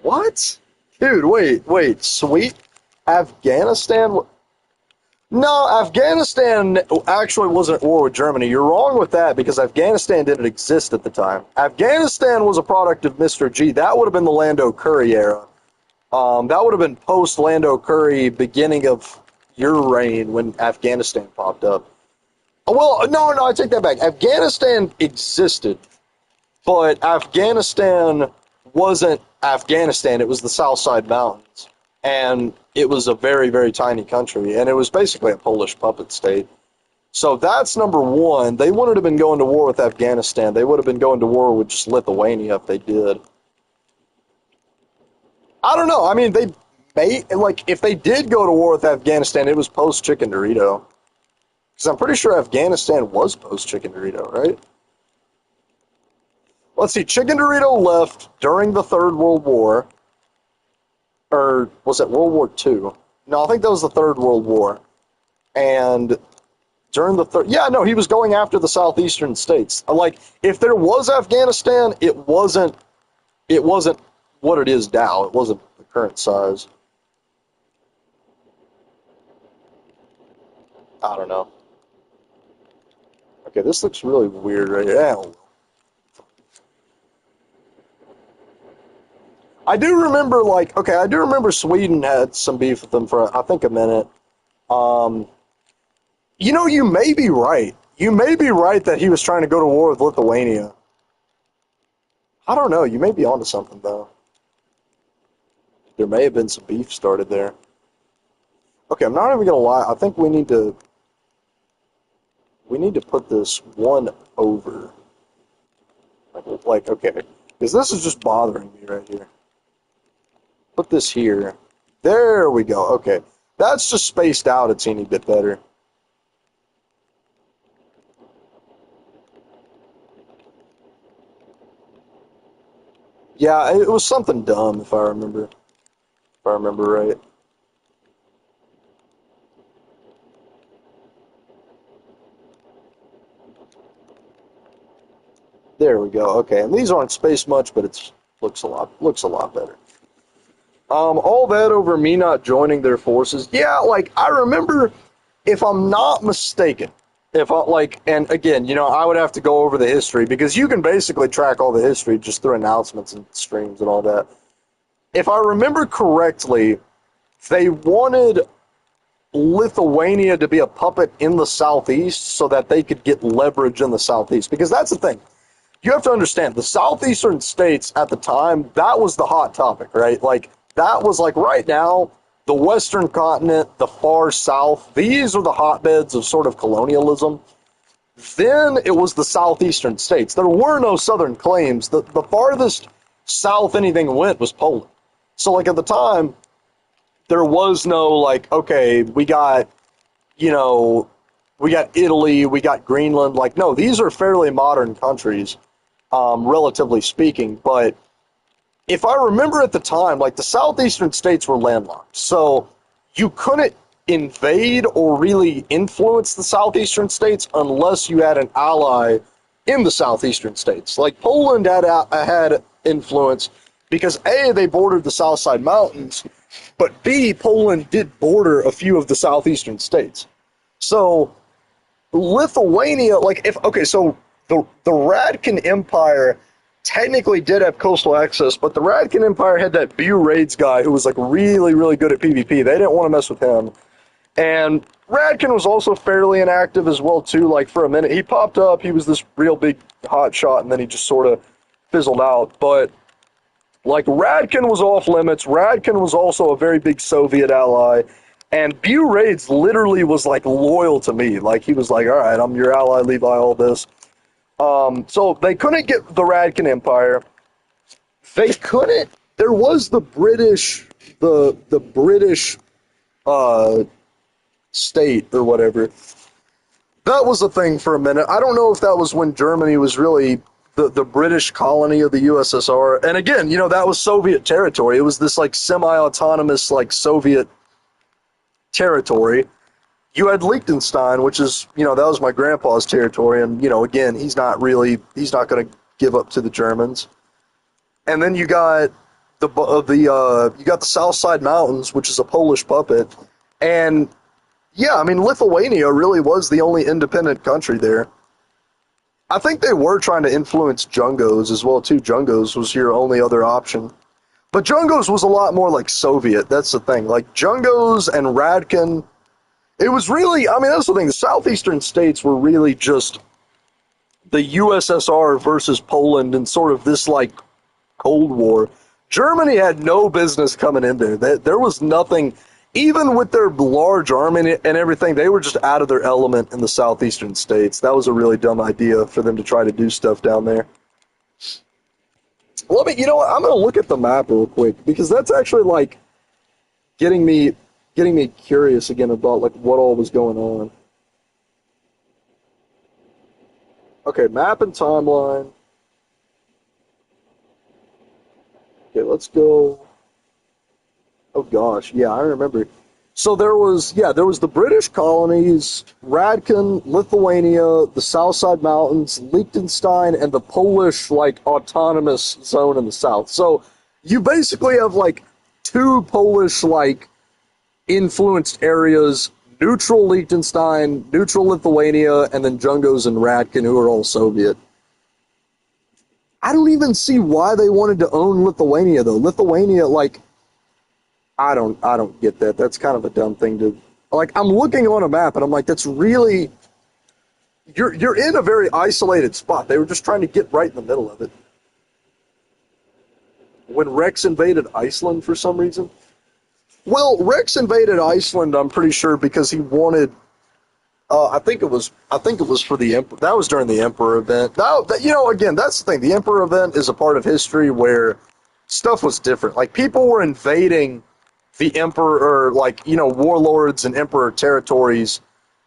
Speaker 1: What? Dude, wait. Sweet Afghanistan? No, Afghanistan actually wasn't at war with Germany. You're wrong with that because Afghanistan didn't exist at the time. Afghanistan was a product of Mr. G. That would have been the Lando Curry era. That would have been post Lando Curry, beginning of your reign when Afghanistan popped up. Well, no, I take that back. Afghanistan existed, but Afghanistan wasn't Afghanistan. It was the South Side Mountains, and it was a very, very tiny country, and it was basically a Polish puppet state. So that's number one. They wouldn't have been going to war with Afghanistan. They would have been going to war with just Lithuania if they did. I don't know. I mean, they may like if they did go to war with Afghanistan, it was post Chicken Dorito. Because I'm pretty sure Afghanistan was post Chicken Dorito, right? Let's see. Chicken Dorito left during the Third World War, or was it World War II? No, I think that was the Third World War. And during the third, yeah, no, he was going after the southeastern states. Like, if there was Afghanistan, it wasn't what it is now. It wasn't the current size. I don't know. Okay, this looks really weird right here. I do remember, like, okay, I do remember Sweden had some beef with them for, I think, a minute. Um, you know, you may be right. You may be right that he was trying to go to war with Lithuania. I don't know. You may be onto something though. There may have been some beef started there. Okay, I'm not even gonna lie. I think we need to put this one over. Like okay, because this is just bothering me right here. Put this here. There we go. Okay, that's just spaced out a teeny bit better. Yeah, it was something dumb if I remember right. There we go. Okay, and these aren't spaced much, but it's looks a lot better. All that over me not joining their forces. Yeah, like I remember, if I'm not mistaken, if I like, and again, I would have to go over the history because you can basically track all the history just through announcements and streams and all that. If I remember correctly, they wanted Lithuania to be a puppet in the southeast so that they could get leverage in the southeast. Because that's the thing. You have to understand, the southeastern states at the time, that was the hot topic, right? Like, that was like right now, the western continent, the far south, these are the hotbeds of sort of colonialism. Then it was the southeastern states. There were no southern claims. The farthest south anything went was Poland. So, like, at the time, there was no, like, okay, you know, we got Italy, we got Greenland. Like, no, these are fairly modern countries, relatively speaking. But if I remember at the time, like, the southeastern states were landlocked. So you couldn't invade or really influence the southeastern states unless you had an ally in the southeastern states. Like, Poland had influence because A, they bordered the South Side Mountains, but B, Poland did border a few of the southeastern states. So Lithuania, like if okay, so the Radkin Empire technically did have coastal access, but the Radkin Empire had that Bu Raids guy who was like really, really good at PvP. They didn't want to mess with him. And Radkin was also fairly inactive as well too. Like for a minute, he popped up. He was this real big hot shot, and then he just sort of fizzled out. But like Radkin was off limits. Radkin was also a very big Soviet ally. And Bu Raids literally was like loyal to me. Like he was like, all right, I'm your ally, Levi, all this. So they couldn't get the Radkin Empire. They couldn't. There was the British uh, state or whatever. That was a thing for a minute. I don't know if that was when Germany was really the British colony of the USSR. And again, that was Soviet territory. It was this like semi-autonomous like Soviet territory. You had Liechtenstein, which is, that was my grandpa's territory. And, again, he's not going to give up to the Germans. And then you got you got the South Side Mountains, which is a Polish puppet. And yeah, I mean, Lithuania really was the only independent country there. I think they were trying to influence Jungos as well, too. Jungos was your only other option. But Jungos was a lot more like Soviet. That's the thing. Like, Jungos and Radkin, it was really, I mean, that's the thing. The southeastern states were really just the USSR versus Poland and sort of this, like, Cold War. Germany had no business coming in there. There was nothing, even with their large army and everything, they were just out of their element in the southeastern states. That was a really dumb idea for them to try to do stuff down there. You know what? I'm going to look at the map real quick because that's actually, like, getting me curious again about, like, what all was going on. Okay, map and timeline. Okay, let's go. Oh gosh, yeah, I remember. So there was the British colonies, Radkin, Lithuania, the South Side Mountains, Liechtenstein, and the Polish like autonomous zone in the south. So you basically have like two Polish like influenced areas: neutral Liechtenstein, neutral Lithuania, and then Jungos and Radkin, who are all Soviet. I don't even see why they wanted to own Lithuania though. Lithuania, like, I don't get that. That's kind of a dumb thing to, like, I'm looking on a map and I'm like, that's really, you're in a very isolated spot. They were just trying to get right in the middle of it. when Rex invaded Iceland for some reason. Well, Rex invaded Iceland, I'm pretty sure, because he wanted. I think it was for the Emperor. That was during the Emperor event. Now, again, that's the thing. The Emperor event is a part of history where stuff was different. Like people were invading the Emperor, or like warlords and Emperor territories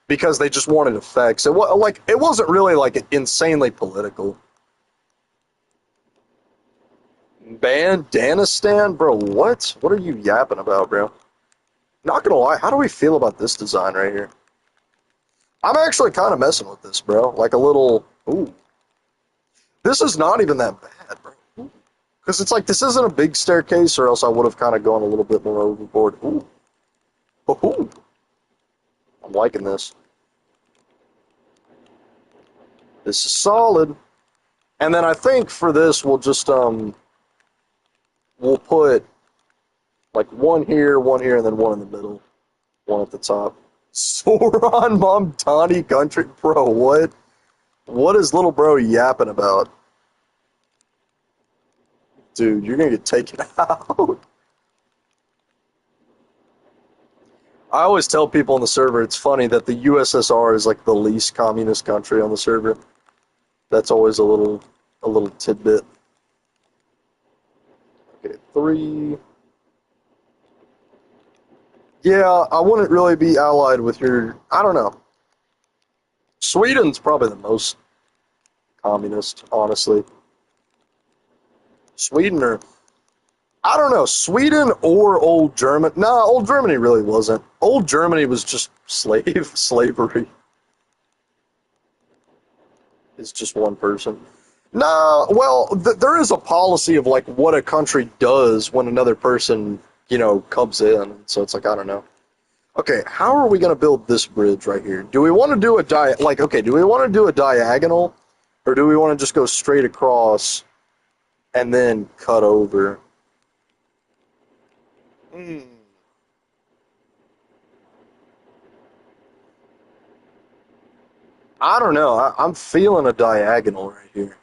Speaker 1: because they just wanted effects. It wasn't really like insanely political. Bandanistan, bro. What? What are you yapping about, bro? Not gonna lie. How do we feel about this design right here? I'm actually kind of messing with this, bro. Like a little. Ooh, this is not even that bad, bro. Because it's like this isn't a big staircase, or else I would have kind of gone a little bit more overboard. Ooh, ooh, I'm liking this. This is solid. And then I think for this we'll put like one here, and then one in the middle, one at the top. Sauron Momtani country, bro. What? What is little bro yapping about? Dude, you're gonna get taken out. I always tell people on the server it's funny that the USSR is like the least communist country on the server. That's always a little tidbit. Okay, 3. Yeah, I wouldn't really be allied with your. I don't know. Sweden's probably the most communist, honestly. Sweden or I don't know, Sweden or old Germany. Nah, old Germany really wasn't. Old Germany was just slavery. It's just one person. Nah, well, there is a policy of like what a country does when another person, comes in. So it's like I don't know. Okay, how are we gonna build this bridge right here? Do we want to do a do we want to do a diagonal, or do we want to just go straight across and then cut over? Hmm. I don't know. I'm feeling a diagonal right here.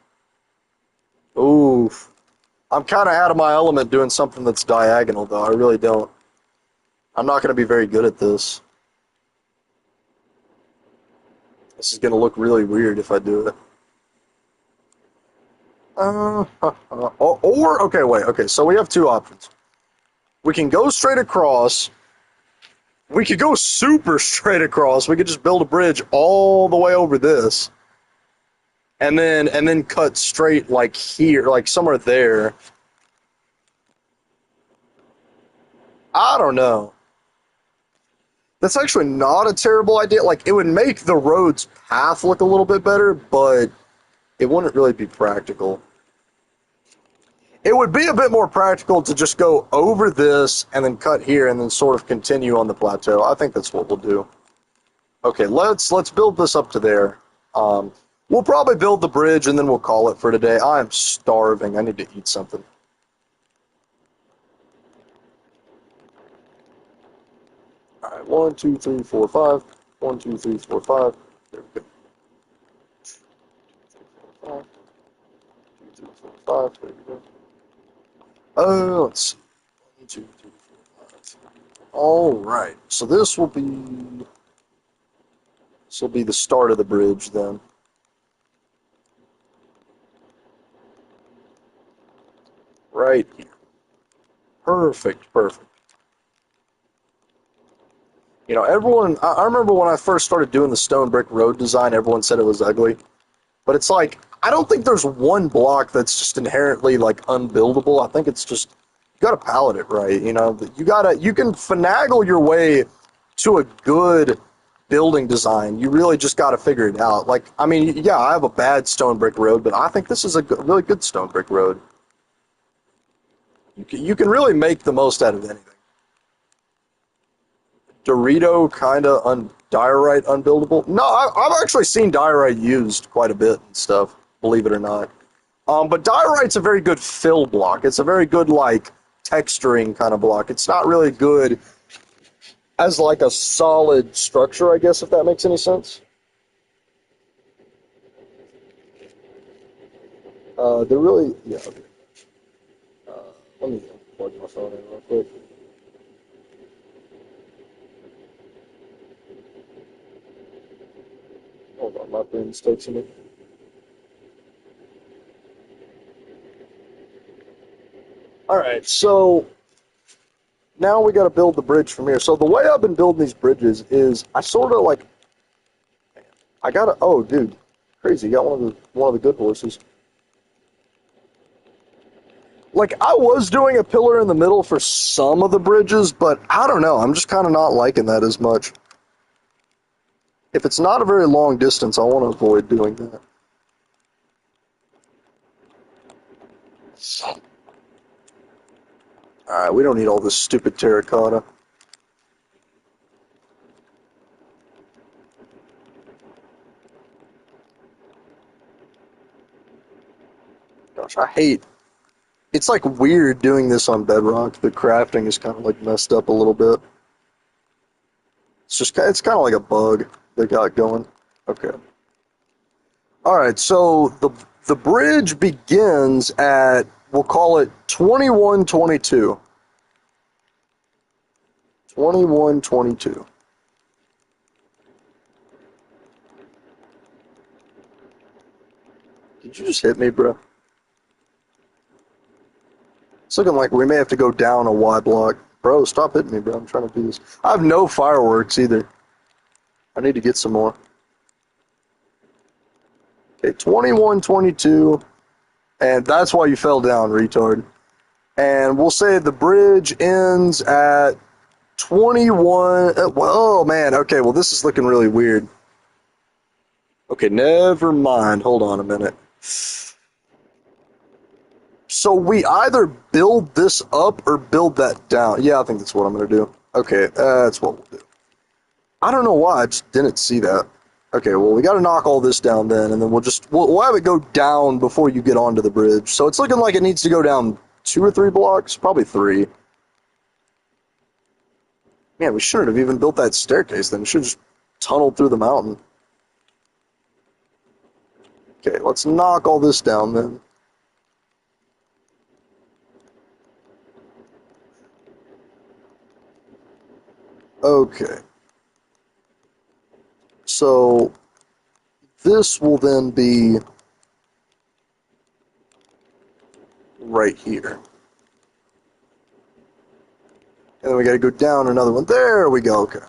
Speaker 1: Oof. I'm kind of out of my element doing something that's diagonal, though. I really don't. I'm not going to be very good at this. This is going to look really weird if I do it. Okay, wait. Okay, so we have two options. We can go straight across. We could go super straight across. We could just build a bridge all the way over this, and then cut straight like here, like somewhere there. I don't know. That's actually not a terrible idea. Like, it would make the road's path look a little bit better, but it wouldn't really be practical. It would be a bit more practical to just go over this and then cut here and then sort of continue on the plateau. I think that's what we'll do. Okay, let's build this up to there. We'll probably build the bridge and then we'll call it for today. I am starving. I need to eat something. All right, 1, 2, 3, 4, 5. 1, 2, 3, 4, 5. There we go. 5, 2, 3, 4, 5. There we go. Let's see. 1, 2, 3, 4, 5. All right. So this will be the start of the bridge then. Right here. Perfect. Perfect. Everyone. I remember when I first started doing the stone brick road design, everyone said it was ugly. But it's like I don't think there's one block that's just inherently like unbuildable. I think it's just you gotta palette it right. You can finagle your way to a good building design. You really just gotta figure it out. Like I mean, yeah, I have a bad stone brick road, but I think this is a really good stone brick road. You can really make the most out of anything. Dorito kind of diorite unbuildable. No, I've actually seen diorite used quite a bit and stuff. Believe it or not. But diorite's a very good fill block. It's a very good like texturing kind of block. It's not really good as like a solid structure, I guess, if that makes any sense. They're really yeah. Okay. Let me plug my phone in real quick. Hold on, my brain's texting me. Alright, so now we gotta build the bridge from here. So the way I've been building these bridges is I sort of like I gotta oh dude, crazy, you got one of the good horses. Like I was doing a pillar in the middle for some of the bridges, but I don't know, I'm just kinda not liking that as much. If it's not a very long distance, I want to avoid doing that. Alright, we don't need all this stupid terracotta. Gosh, I hate... It's like weird doing this on bedrock. The crafting is kind of like messed up a little bit. It's kind of like a bug they got going. Okay. Alright, so the bridge begins at, we'll call it 2122. 2122. Did you just hit me, bro? It's looking like we may have to go down a Y block. Bro, stop hitting me, bro. I'm trying to do this. I have no fireworks either. I need to get some more. Okay, 2122. And that's why you fell down, retard. And we'll say the bridge ends at 21. Oh, man. Okay, well, this is looking really weird. Okay, never mind. Hold on a minute. So we either build this up or build that down. Yeah, I think that's what I'm going to do. Okay, that's what we'll do. I don't know why, I just didn't see that. Okay, well, we got to knock all this down then, and then we'll have it go down before you get onto the bridge. So it's looking like it needs to go down 2 or 3 blocks, probably 3. Man, we shouldn't have even built that staircase then. We should have just tunneled through the mountain. Okay, let's knock all this down then. Okay. So this will then be right here. And then we got to go down another one. There we go. Okay.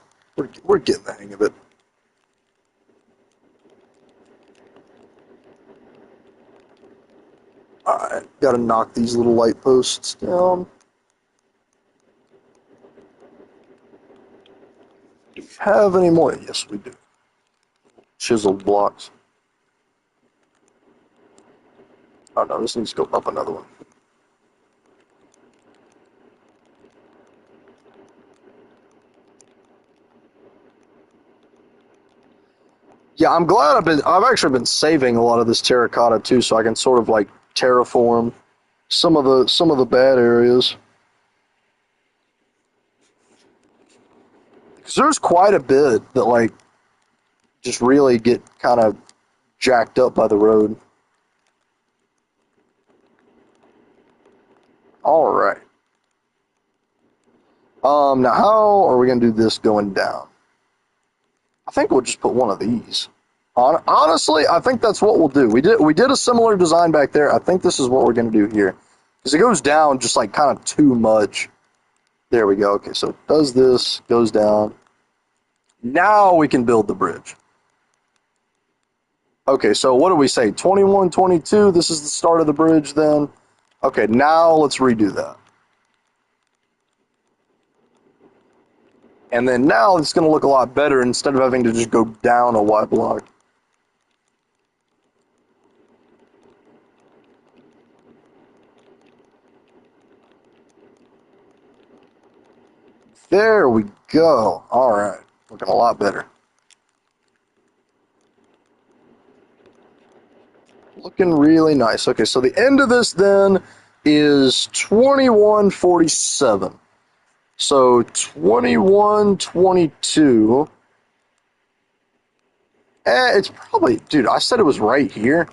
Speaker 1: We're getting the hang of it. Alright. Got to knock these little light posts down. Do we have any more? Yes, we do. Chiseled blocks. Oh no, this needs to go up another one. Yeah, I'm glad I've actually been saving a lot of this terracotta too, so I can sort of like terraform some of the bad areas. Because there's quite a bit that like just really get kind of jacked up by the road. All right. Now how are we gonna do this going down? I think we'll just put one of these. Honestly, I think that's what we'll do. We did a similar design back there. I think this is what we're gonna do here, because it goes down just like kind of too much. There we go. Okay, so it does this, goes down. Now we can build the bridge. Okay, so what do we say? 21, 22. This is the start of the bridge then. Okay, now let's redo that. And then now it's going to look a lot better instead of having to just go down a Y block. There we go. All right, looking a lot better. Looking really nice. Okay, so the end of this then is 2147. So 2122. It's probably, dude, I said it was right here.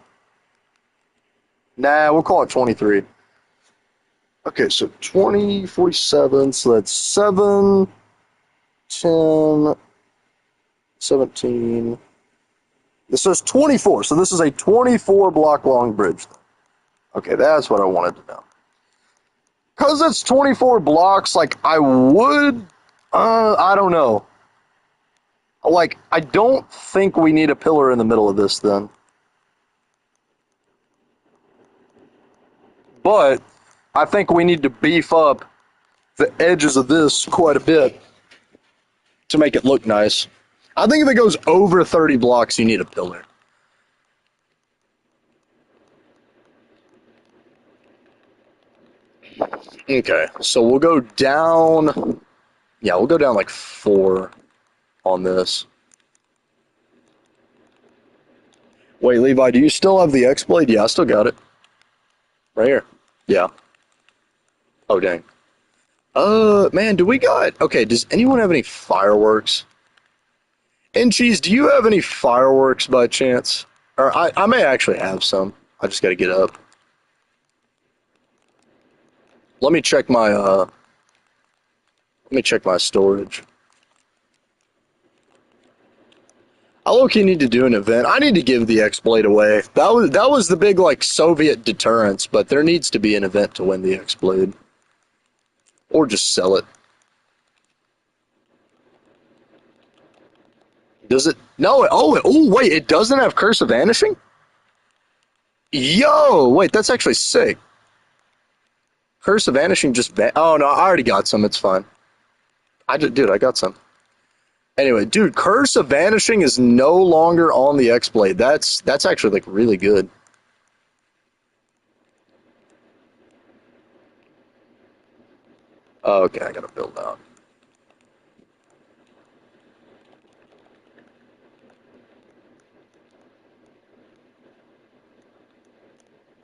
Speaker 1: Nah, we'll call it 23. Okay, so 20, 47, so that's 7, 10, 17. This says 24, so this is a 24 block long bridge. Okay, that's what I wanted to know. Because it's 24 blocks, like, I would, I don't know. Like, I don't think we need a pillar in the middle of this then. But I think we need to beef up the edges of this quite a bit to make it look nice. I think if it goes over 30 blocks, you need a pillar. Okay, so we'll go down. Yeah, we'll go down like 4 on this. Wait, Levi, do you still have the X-Blade? Yeah, I still got it. Right here. Yeah. Oh, dang. Man, do we got... Okay, does anyone have any fireworks? And Cheese, do you have any fireworks by chance? Or I may actually have some. I just gotta get up. Let me check my, storage. I low-key need to do an event. I need to give the X-Blade away. That was the big, like, Soviet deterrence, but there needs to be an event to win the X-Blade. Or just sell it. Does it? No, wait, it doesn't have Curse of Vanishing? Yo, wait, that's actually sick. Curse of Vanishing just oh, no, I already got some, it's fine. Dude, I got some. Anyway, dude, Curse of Vanishing is no longer on the X-Blade. That's actually, like, really good. Oh, okay, I gotta build out.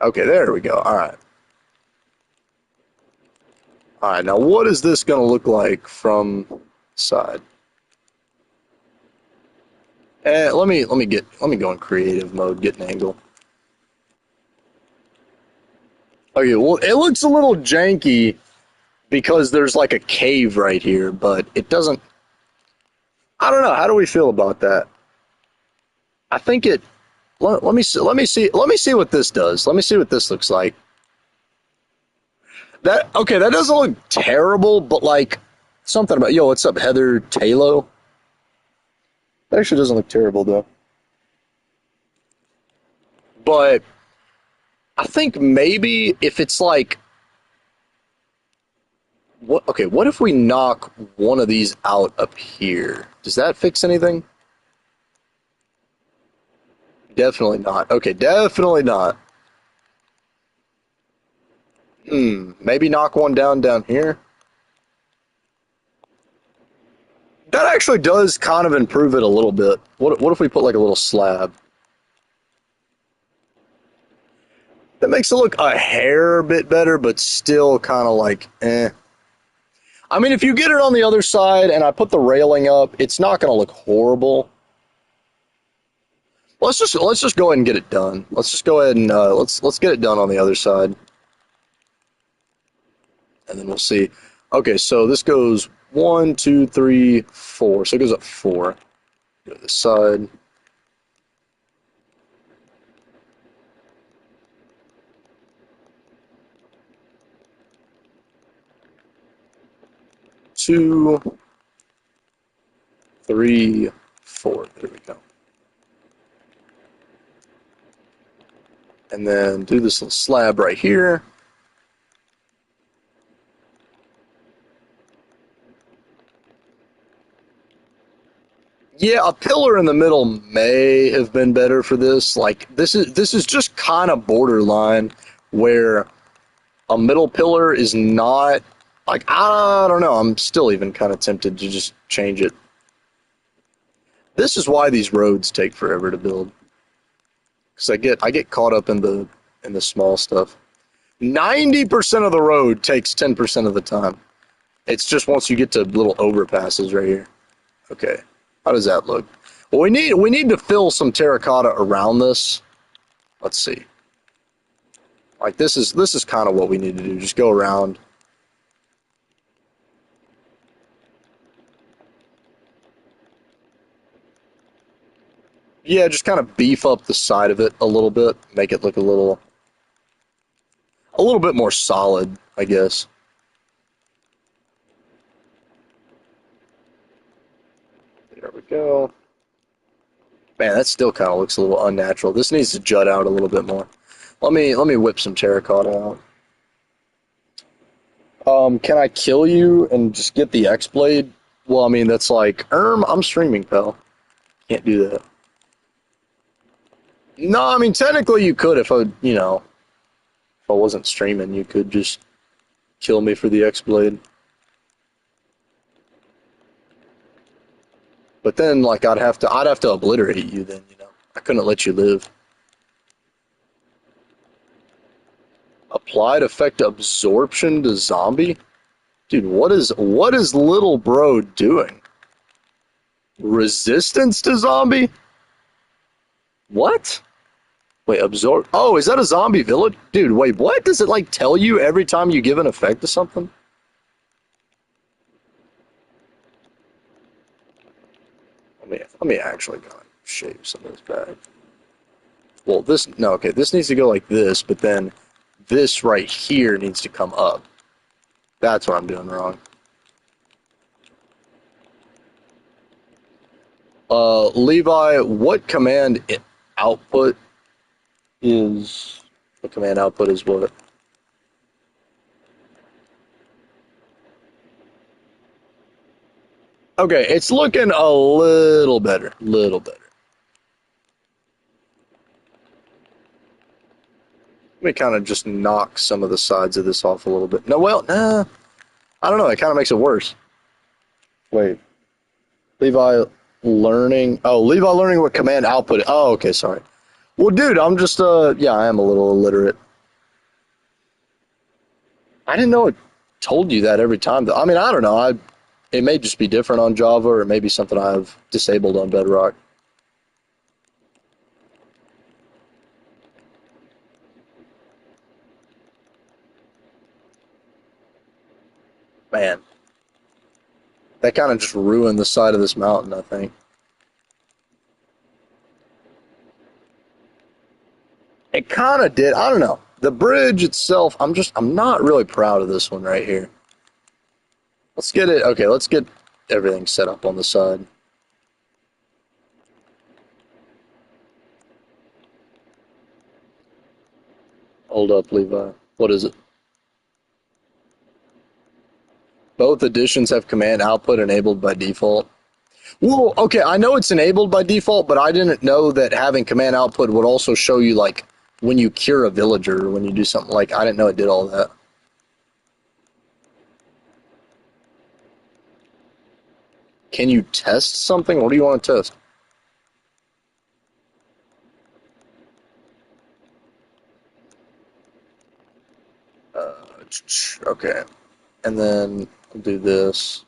Speaker 1: Okay, there we go. All right. All right, now what is this gonna look like from side? Let me go in creative mode, get an angle. Okay, well, it looks a little janky because there's like a cave right here, but it doesn't. I don't know. How do we feel about that? I think it. Let me see. Let me see what this does. Let me see what this looks like. Okay, that doesn't look terrible, but like something about what's up, Heather Talo? That actually doesn't look terrible though. But I think maybe if it's like what? Okay, what if we knock one of these out up here? Does that fix anything? Definitely not. Okay, definitely not. Maybe knock one down here. That actually does kind of improve it a little bit. What if we put like a little slab? That makes it look a hair bit better, but still kind of like eh. I mean, if you get it on the other side and I put the railing up, it's not going to look horrible. Let's just go ahead and get it done. Let's just go ahead and let's get it done on the other side, and then we'll see. Okay, so this goes 1, 2, 3, 4. So it goes up 4. Go to this side. Two, 3, 4. There we go. And then do this little slab right here. Yeah, a pillar in the middle may have been better for this. Like this is just kind of borderline where a middle pillar is not like I don't know. I'm still even kind of tempted to just change it. This is why these roads take forever to build. Because I get caught up in the small stuff. 90% of the road takes 10% of the time. It's just once you get to little overpasses right here. Okay. How does that look? Well, we need to fill some terracotta around this. Let's see. Like, this is kind of what we need to do. Just go around. Yeah, just kind of beef up the side of it a little bit. Make it look a little bit more solid, I guess. There we go. Man, that still kind of looks a little unnatural. This needs to jut out a little bit more. Let me whip some terracotta out. Can I kill you and just get the X-Blade? Well, I mean, that's like, I'm streaming, pal. Can't do that. No, I mean, technically you could if if I wasn't streaming, you could just kill me for the X-Blade. But then, like, I'd have to obliterate you then, I couldn't let you live. Applied effect absorption to zombie? Dude, what is little bro doing? Resistance to zombie? What? Wait, absorb. Oh, is that a zombie village? Dude, wait, what? Does it like tell you every time you give an effect to something? Let me actually go and shape some of this back. Well, this needs to go like this, but then this right here needs to come up. That's what I'm doing wrong. Levi, what command output is what? Okay, it's looking a little better. Little better. Let me kind of just knock some of the sides of this off a little bit. No, well, nah. I don't know. It kind of makes it worse. Wait. Levi learning. Oh, Levi learning what command output. Oh, okay, sorry. Well, dude, I'm just, yeah, I am a little illiterate. I didn't know it told you that every time, though. I mean, I don't know. It may just be different on Java, or it may be something I've disabled on Bedrock. Man. That kind of just ruined the side of this mountain, I think. It kind of did. I don't know. The bridge itself, I'm not really proud of this one right here. Let's get it. Okay, let's get everything set up on the side. Hold up, Levi. What is it? Both editions have command output enabled by default. Well, okay, I know it's enabled by default, but I didn't know that having command output would also show you, like, when you cure a villager, or when you do something like, I didn't know it did all that. Can you test something? What do you want to test? Okay. And then I'll do this.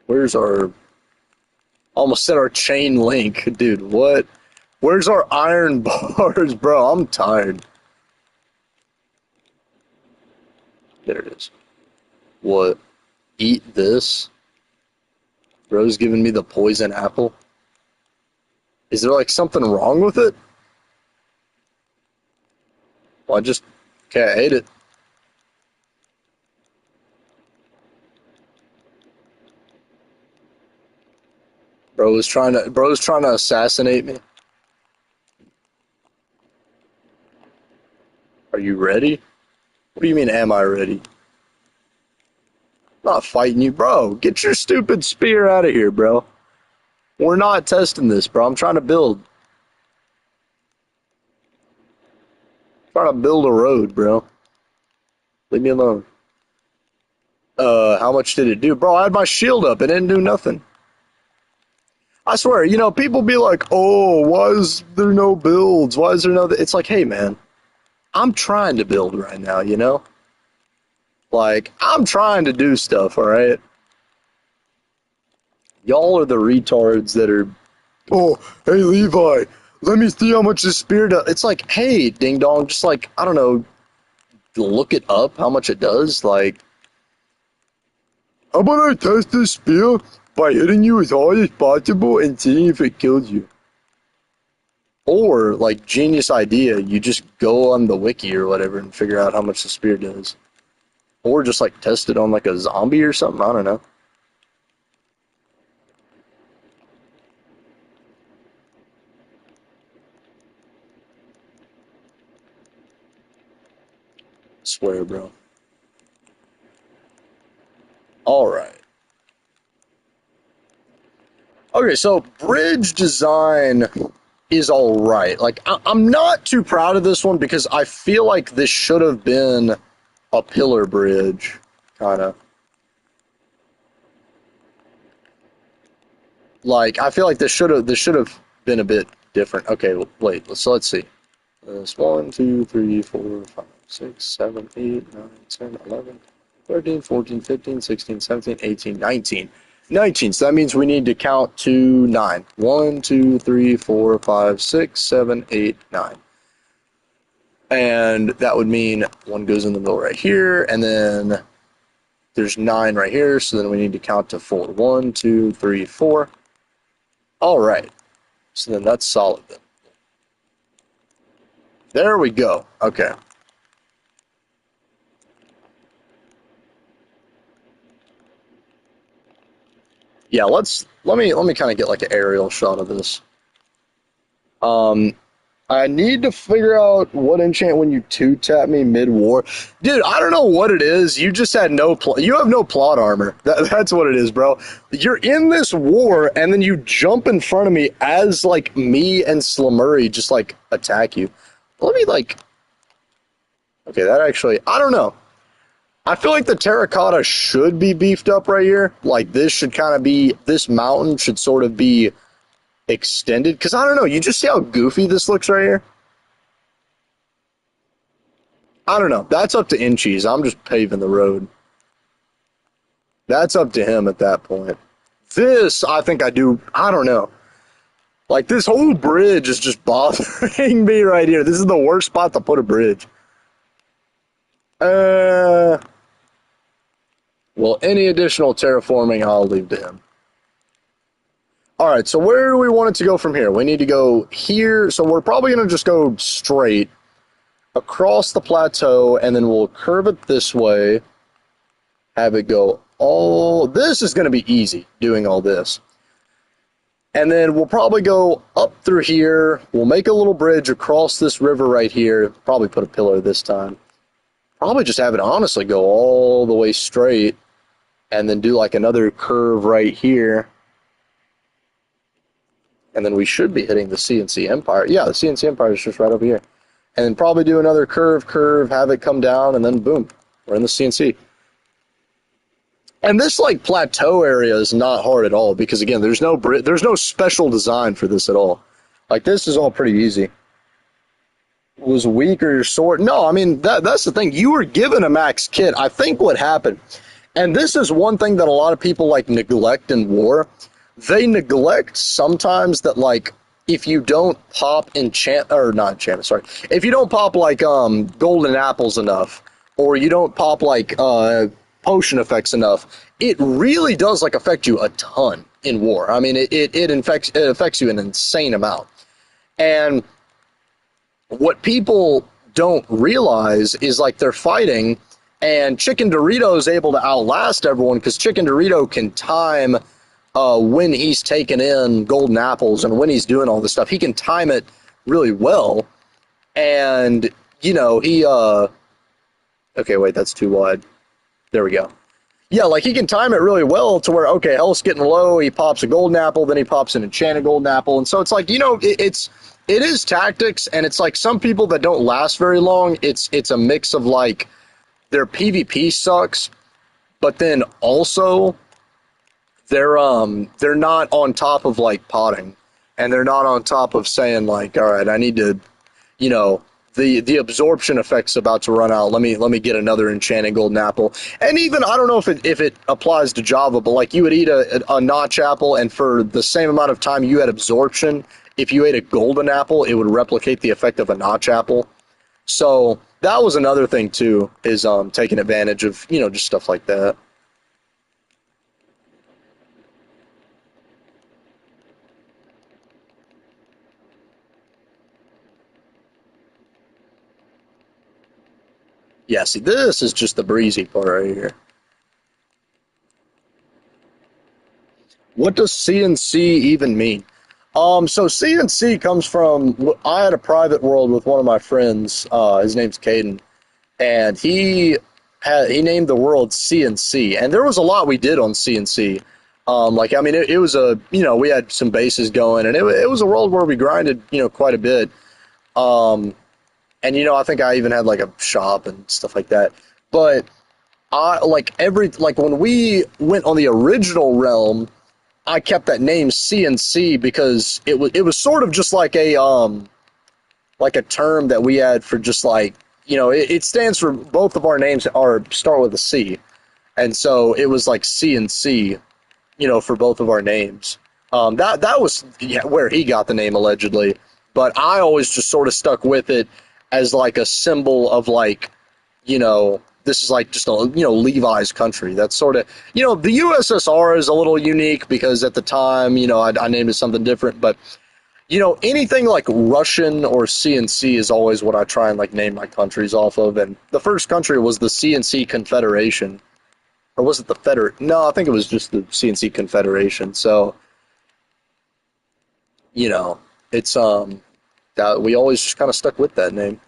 Speaker 1: Where's our... Almost said our chain link. Dude, what? Where's our iron bars, bro? I'm tired. There it is. What? Eat this? Bro's giving me the poison apple? Is there, like, something wrong with it? Well, okay, I ate it. Bro's trying to assassinate me. Are you ready? What do you mean, am I ready? I'm not fighting you, bro. Get your stupid spear out of here, bro. We're not testing this, bro. I'm trying to build. Trying to build a road, bro. Leave me alone. How much did it do? Bro, I had my shield up. It didn't do nothing. I swear, people be like, oh, why is there no builds? Why is there no... It's like, hey, man, I'm trying to build right now, Like, I'm trying to do stuff, all right? Y'all are the retards that are, oh, hey, Levi, let me see how much this spear does. It's like, hey, ding dong, just like, I don't know, look it up, how much it does. Like, how about I test this spear by hitting you as hard as possible and seeing if it kills you? Or, like, genius idea, you just go on the wiki or whatever and figure out how much the spear does. Or just, like, test it on, like, a zombie or something, I don't know. Swear, bro. Alright. Okay, so bridge design is alright. Like, I'm not too proud of this one because I feel like this should have been a pillar bridge, kind of. Like, I feel like this should have been a bit different. Okay, wait, let's see. It's 1, 2, 3, 4, 5, 6, 7, 8, 9, 10, 11, 13, 14, 15, 16, 17, 18, 19. 19. So that means we need to count to 9. 1, 2, 3, 4, 5, 6, 7, 8, 9. And that would mean one goes in the middle right here, and then there's 9 right here, so then we need to count to 4. 1, 2, 3, 4. All right. So then that's solid then. There we go. Okay. Yeah, let me kind of get like an aerial shot of this. I need to figure out what enchant when you two tap me mid war, dude. I don't know what it is. You just had you have no plot armor. That's what it is, bro. You're in this war, and then you jump in front of me as like me and Slamurray just like attack you. Let me like. Okay, that actually, I don't know. I feel like the terracotta should be beefed up right here. Like this should kind of be, this mountain should sort of be extended. Because I don't know, you just see how goofy this looks right here? I don't know. That's up to Inchies. I'm just paving the road. That's up to him at that point. This, I think I do, I don't know. Like this whole bridge is just bothering me right here. This is the worst spot to put a bridge. Well, any additional terraforming, I'll leave to him. All right, so where do we want it to go from here? We need to go here. So we're probably going to just go straight across the plateau, and then we'll curve it this way, have it go all... This is going to be easy, doing all this. And then we'll probably go up through here. We'll make a little bridge across this river right here. Probably put a pillar this time. Probably just have it honestly go all the way straight, and then do like another curve right here. And then we should be hitting the CNC Empire. Yeah, the CNC Empire is just right over here. And then probably do another curve, have it come down, and then boom, we're in the CNC. And this like plateau area is not hard at all because again, there's no special design for this at all. Like this is all pretty easy. Was weak or your sword? No, I mean that's the thing. You were given a max kit. I think what happened, and this is one thing that a lot of people like neglect in war. They neglect sometimes that like if you don't pop if you don't pop like golden apples enough, or you don't pop like potion effects enough, it really does like affect you a ton in war. I mean it affects you an insane amount. And what people don't realize is like they're fighting, and Chicken Dorito is able to outlast everyone because Chicken Dorito can time when he's taking in golden apples and when he's doing all this stuff. He can time it really well. And, you know, okay, wait, that's too wide. There we go. Yeah, like he can time it really well to where, okay, health's getting low, he pops a golden apple, then he pops an enchanted golden apple. And so it's like, you know, it is tactics, and it's like some people that don't last very long, it's a mix of like their PvP sucks, but then also they're not on top of like potting, and they're not on top of saying like, all right, I need to, you know, the absorption effect's about to run out. Let me get another enchanted golden apple. And even I don't know if it applies to Java, but like you would eat a notch apple, and for the same amount of time you had absorption, if you ate a golden apple, it would replicate the effect of a notch apple. So that was another thing too, is taking advantage of just stuff like that. Yeah, see, this is just the breezy part right here. What does CNC even mean? So CNC comes from, I had a private world with one of my friends. His name's Caden, and he named the world CNC, and there was a lot we did on CNC. Like I mean, it was a we had some bases going, and it was a world where we grinded quite a bit. And I think I even had like a shop and stuff like that. But I like when we went on the original realm, I kept that name CNC because it was sort of just like a term that we had for just like it stands for, both of our names are start with a C, and so it was like CNC, for both of our names. That was where he got the name allegedly, but I always just sort of stuck with it as like a symbol of like, this is like just a Levi's country. That's sort of the USSR is a little unique because at the time I named it something different, but anything like Russian or CNC is always what I try and like name my countries off of. And the first country was the CNC Confederation, or was it the No, I think it was just the CNC Confederation. So it's that we always just kind of stuck with that name.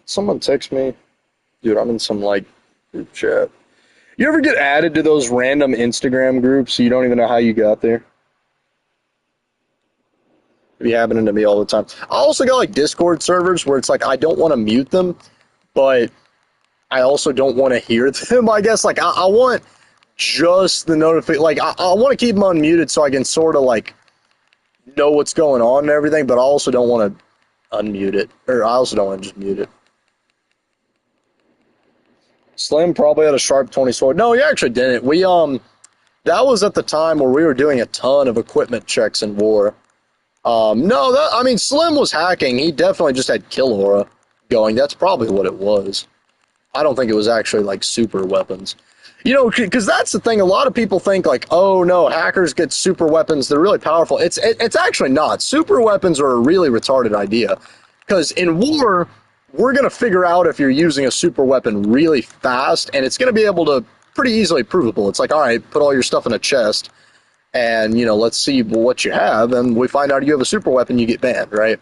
Speaker 1: Someone text me, dude. I'm in some like group chat. You ever get added to those random Instagram groups so you don't even know how you got there? It be happening to me all the time. I also got like Discord servers where it's like I don't want to mute them, but I also don't want to hear them. I guess like I want just the notification. Like I want to keep them unmuted so I can sort of like know what's going on and everything, but I also don't want to unmute it, or I also don't want to just mute it. Slim probably had a sharp 20 sword. No, he actually didn't. That was at the time where we were doing a ton of equipment checks in war. No, I mean Slim was hacking. He definitely just had kill aura going. That's probably what it was. I don't think it was actually like super weapons. Because that's the thing. A lot of people think like, oh no, hackers get super weapons. They're really powerful. It's actually not. Super weapons are a really retarded idea. Because in war, we're going to figure out if you're using a super weapon really fast, and it's going to be able to pretty easily provable. It's like, all right, put all your stuff in a chest, and let's see what you have. And we find out you have a super weapon, you get banned, right?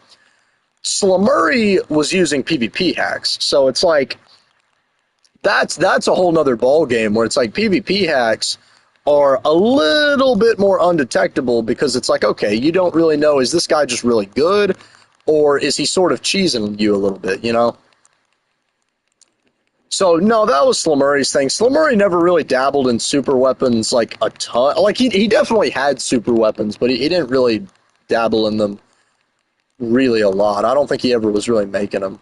Speaker 1: Slamurray was using PvP hacks, so it's like that's a whole nother ball game where it's like PvP hacks are a little bit more undetectable because it's like, okay, you don't really know, is this guy just really good or is he sort of cheesing you a little bit, So no, that was Slamurray's thing. Slamurray never really dabbled in super weapons like a ton. Like he definitely had super weapons, but he didn't really dabble in them really a lot. I don't think he ever was really making them.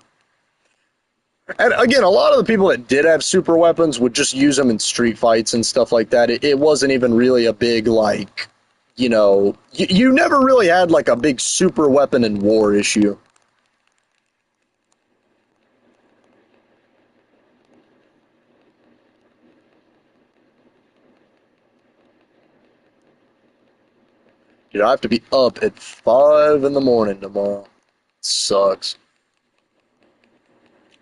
Speaker 1: And again, a lot of the people that did have super weapons would just use them in street fights and stuff like that. It wasn't even really a big, like, you never really had like a big super weapon in war issue. I have to be up at 5 in the morning tomorrow. It sucks.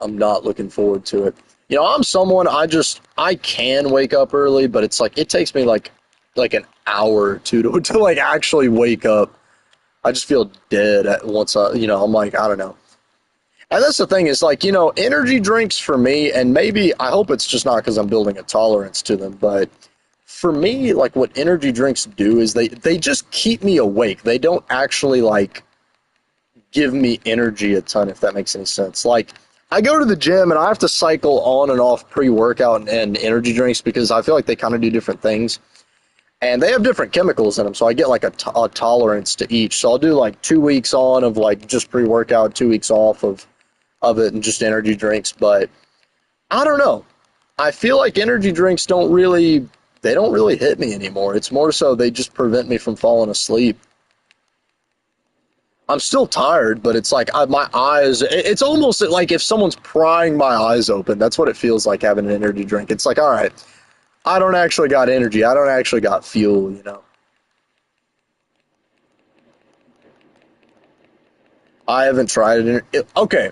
Speaker 1: I'm not looking forward to it. I'm someone I can wake up early, but it's like it takes me like an hour or two to like actually wake up. I just feel dead at once I'm like, I don't know. And that's the thing is like, energy drinks for me, and maybe I hope it's just not because I'm building a tolerance to them, but for me, like what energy drinks do is they just keep me awake. They don't actually like give me energy a ton, if that makes any sense. Like I go to the gym and I have to cycle on and off pre-workout and energy drinks because I feel like they kind of do different things. And they have different chemicals in them, so I get like a tolerance to each. So I'll do like 2 weeks on of like just pre-workout, 2 weeks off of it and just energy drinks. But I don't know. I feel like energy drinks they don't really hit me anymore. It's more so they just prevent me from falling asleep. I'm still tired, but it's like my eyes, it's almost like if someone's prying my eyes open. That's what it feels like having an energy drink. It's like, all right, I don't actually got energy. I don't actually got fuel, you know. I haven't tried it. Okay,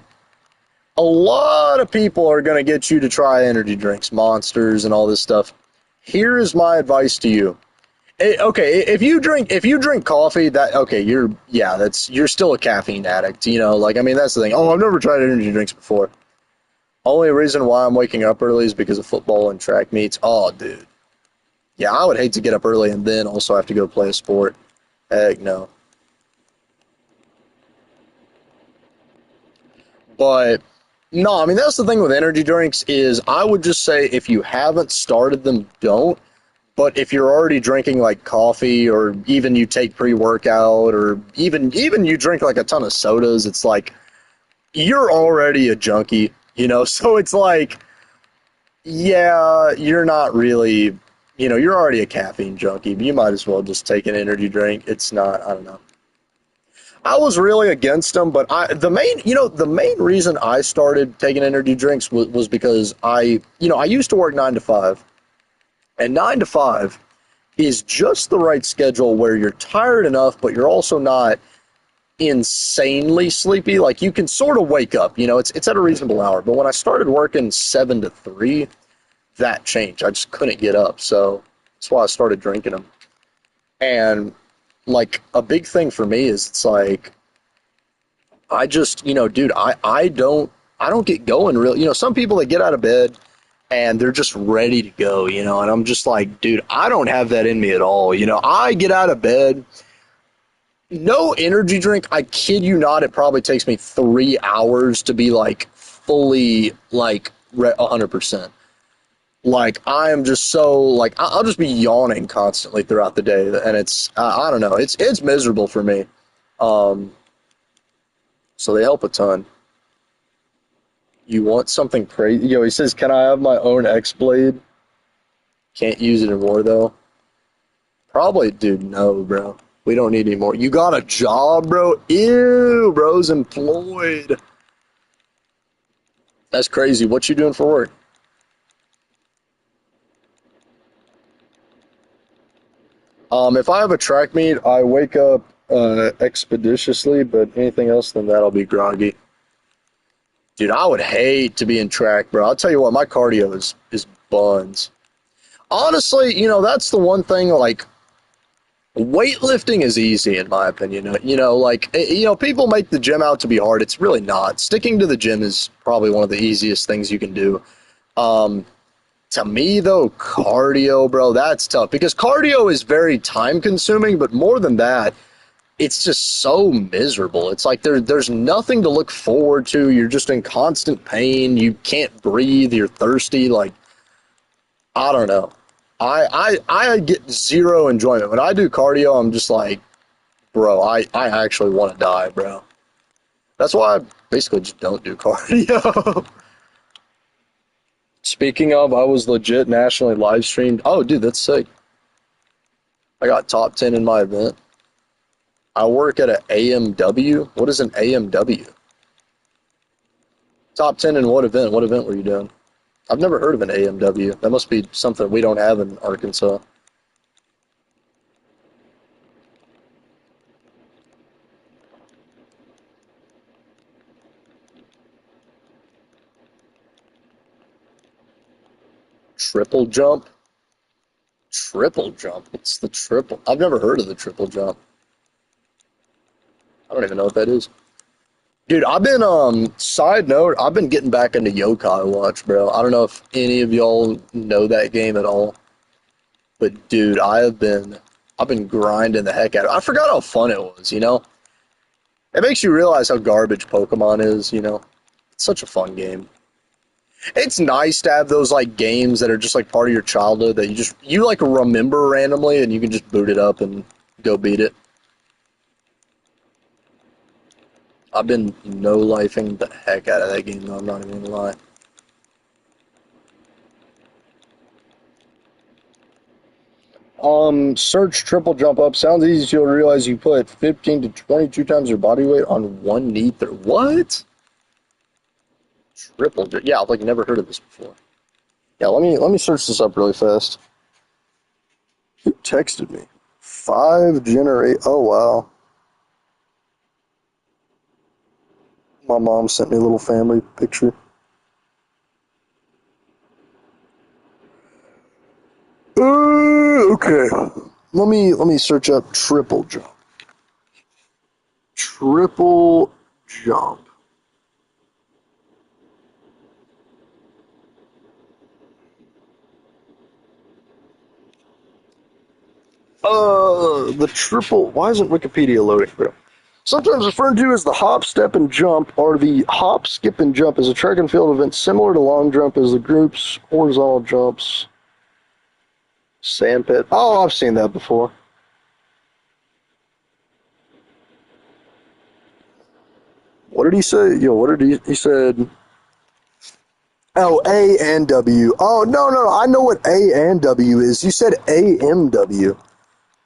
Speaker 1: a lot of people are going to get you to try energy drinks, monsters, and all this stuff. Here is my advice to you. Okay, if you drink coffee, that okay, you're still a caffeine addict, you know. Like I mean, that's the thing. Oh, I've never tried energy drinks before. Only reason why I'm waking up early is because of football and track meets. Oh, dude, yeah, I would hate to get up early and then also have to go play a sport. Heck no. But no, I mean that's the thing with energy drinks is I would just say if you haven't started them, don't. But if you're already drinking like coffee or even you take pre-workout or even you drink like a ton of sodas, it's like you're already a junkie, you know? So it's like, yeah, you're not really, you know, you're already a caffeine junkie. You might as well just take an energy drink. It's not, I don't know. I was really against them, but the main reason I started taking energy drinks was because I used to work 9 to 5, and 9 to 5 is just the right schedule where you're tired enough, but you're also not insanely sleepy. Like you can sort of wake up, you know, it's at a reasonable hour. But when I started working 7 to 3, that changed. I just couldn't get up, so that's why I started drinking them. And like a big thing for me is it's like I just, dude, I don't get going real. Some people that get out of bed and they're just ready to go, and I'm just like, dude, I don't have that in me at all. I get out of bed, no energy drink. I kid you not, it probably takes me 3 hours to be like fully like 100%. Like I am just so like I'll just be yawning constantly throughout the day, and it's I don't know, it's miserable for me. Um, so they help a ton. You want something crazy? He says, "Can I have my own X blade?" Can't use it anymore though. Probably, dude. No, bro. We don't need any more. You got a job, bro? Ew, bro's employed. That's crazy. What you doing for work? If I have a track meet, I wake up expeditiously, but anything else than that, I'll be groggy. Dude, I would hate to be in track, bro. I'll tell you what, my cardio is buns. Honestly, that's the one thing, like, weightlifting is easy in my opinion. People make the gym out to be hard. It's really not. Sticking to the gym is probably one of the easiest things you can do. Um, to me, though, cardio, bro, that's tough because cardio is very time consuming, but more than that, it's just so miserable. It's like there's nothing to look forward to. You're just in constant pain. You can't breathe. You're thirsty. Like, I don't know. I get zero enjoyment. When I do cardio, I'm just like, bro, I actually want to die, bro. That's why I basically just don't do cardio. Speaking of, I was legit nationally live streamed. Oh, dude, that's sick. I got top 10 in my event. I work at an AMW. What is an AMW? Top 10 in what event? What event were you doing? I've never heard of an AMW. That must be something we don't have in Arkansas. Triple jump? Triple jump? What's the triple? I've never heard of the triple jump. I don't even know what that is. Dude, side note, I've been getting back into Yokai Watch, bro. I don't know if any of y'all know that game at all. But dude, I've been grinding the heck out of it. I forgot how fun it was. It makes you realize how garbage Pokemon is. such a fun game. It's nice to have those like games that are just like part of your childhood that you like remember randomly and you can just boot it up and go beat it. I've been no-lifing the heck out of that game though, I'm not even gonna lie. Search triple jump up. Sounds easy till you realize you put 15 to 22 times your body weight on one knee. What? Triple jump? Yeah, I've like never heard of this before. Yeah, let me search this up really fast. Who texted me? 5 generate. Oh wow. My mom sent me a little family picture. Okay. Let me search up triple jump. Triple jump. The triple. Why isn't Wikipedia loading, bro? Sometimes referred to as the hop, step, and jump, or the hop, skip, and jump is a track and field event similar to long jump as the group's horizontal jumps. Sandpit. Oh, I've seen that before. What did he say? Yo, what did he said? Oh, A and W. Oh, no. I know what A and W is. You said AMW.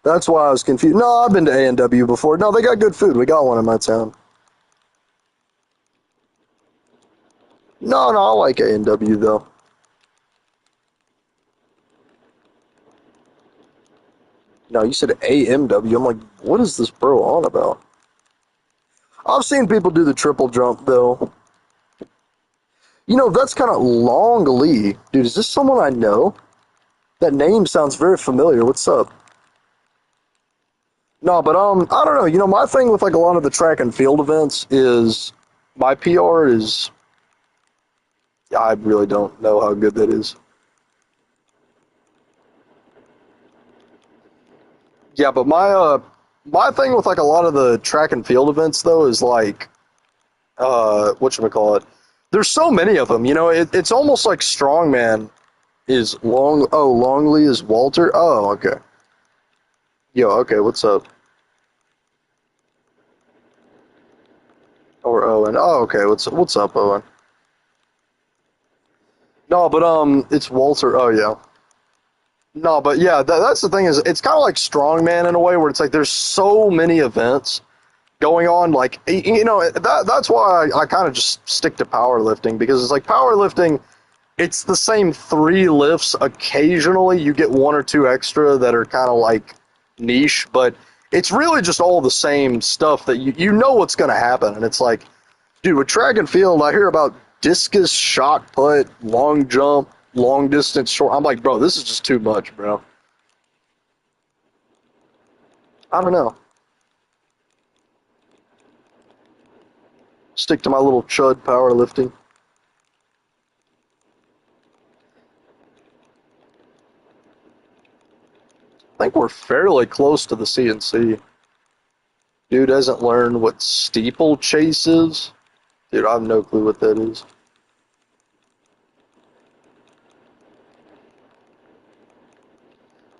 Speaker 1: That's why I was confused. No, I've been to A and W before. No, they got good food. We got one in my town. No, I like A and W though. No, you said AMW. I'm like, what is this bro on about? I've seen people do the triple jump though. You know, that's kind of Long Lee. Dude, is this someone I know? That name sounds very familiar. What's up? No, but I don't know. You know, my thing with like a lot of the track and field events is my PR is I really don't know how good that is. Yeah, but my thing with like a lot of the track and field events though is like whatchamacallit. There's so many of them, you know, it's almost like strongman is Longley is Walter. Oh, okay. Yo, okay, what's up? Or Owen. Oh, okay, what's up, Owen? No, but it's Walter. Oh yeah. No, but yeah, that's the thing is it's kind of like strongman in a way where it's like there's so many events going on. Like you know that's why I kind of just stick to powerlifting because it's like powerlifting. It's the same three lifts. Occasionally, you get one or two extra that are kind of like niche, but it's really just all the same stuff that you know what's going to happen. And it's like, dude, with track and field, I hear about discus, shot put, long jump, long distance, short. I'm like, bro, this is just too much, bro. I don't know. Stick to my little chud powerlifting. I think we're fairly close to the CNC. Dude hasn't learned what steeplechase is. Dude, I have no clue what that is.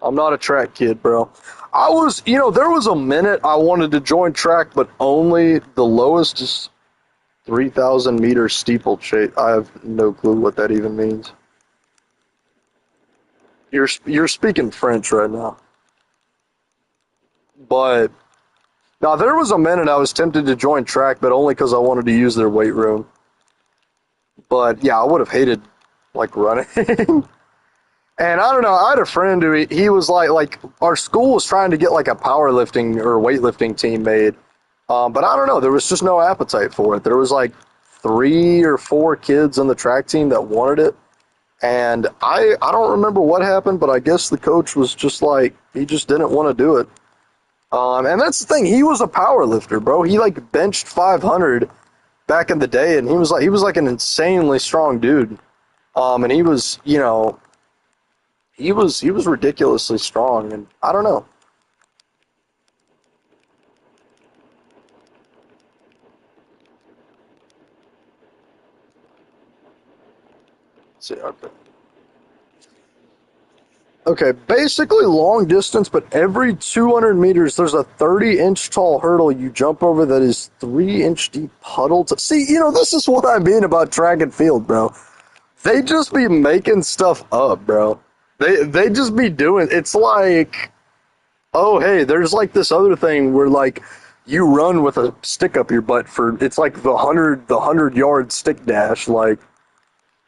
Speaker 1: I'm not a track kid, bro. I was, you know, there was a minute I wanted to join track, but only the lowest is 3,000 meter steeplechase. I have no clue what that even means. You're speaking French right now, but now there was a minute I was tempted to join track, but only because I wanted to use their weight room. But yeah, I would have hated like running. And I don't know, I had a friend who he was like our school was trying to get like a powerlifting or weightlifting team made, but I don't know, there was just no appetite for it. There was like 3 or 4 kids on the track team that wanted it, and I don't remember what happened, but I guess the coach was just like he just didn't want to do it. And that's the thing, he was a power lifter, bro. He like benched 500 back in the day, and he was like an insanely strong dude. And he was, you know, he was ridiculously strong, and I don't know. see, okay. Okay, basically long distance, but every 200 meters, there's a 30-inch tall hurdle you jump over that is 3-inch deep puddle. See, this is what I mean about track and field, bro. They just be making stuff up, bro. They just be doing. It's like, oh hey, there's like this other thing where like you run with a stick up your butt for it's like the 100 yard stick dash. Like,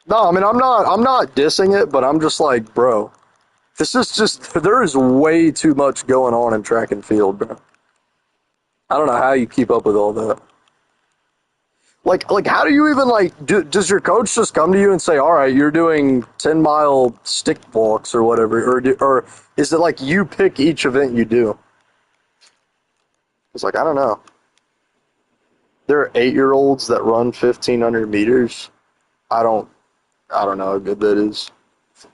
Speaker 1: no, I mean I'm not dissing it, but I'm just like, bro. This is just, there is way too much going on in track and field, bro. I don't know how you keep up with all that. Like, how do you even, does your coach just come to you and say, all right, you're doing 10-mile stick walks or whatever, or is it like you pick each event you do? It's like, I don't know. There are 8-year-olds that run 1,500 meters. I don't know how good that is.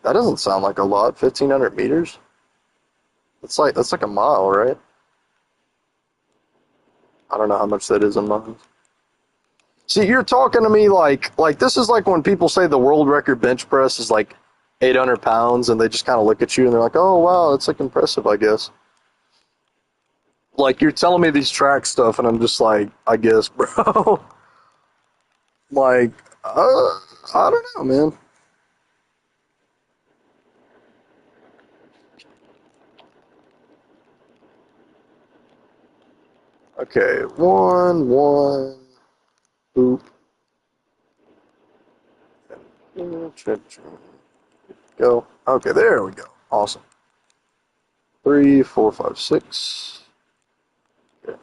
Speaker 1: That doesn't sound like a lot. 1,500 meters? That's like a mile, right? I don't know how much that is in miles. See, you're talking to me like this is like when people say the world record bench press is like 800 pounds and they just kind of look at you and they're like, oh, wow, that's like impressive, I guess. Like, you're telling me these track stuff and I'm just like, I guess, bro. Like, I don't know, man. Okay, one, boop. Go. Okay, there we go. Awesome. 3, 4, 5, 6. Okay.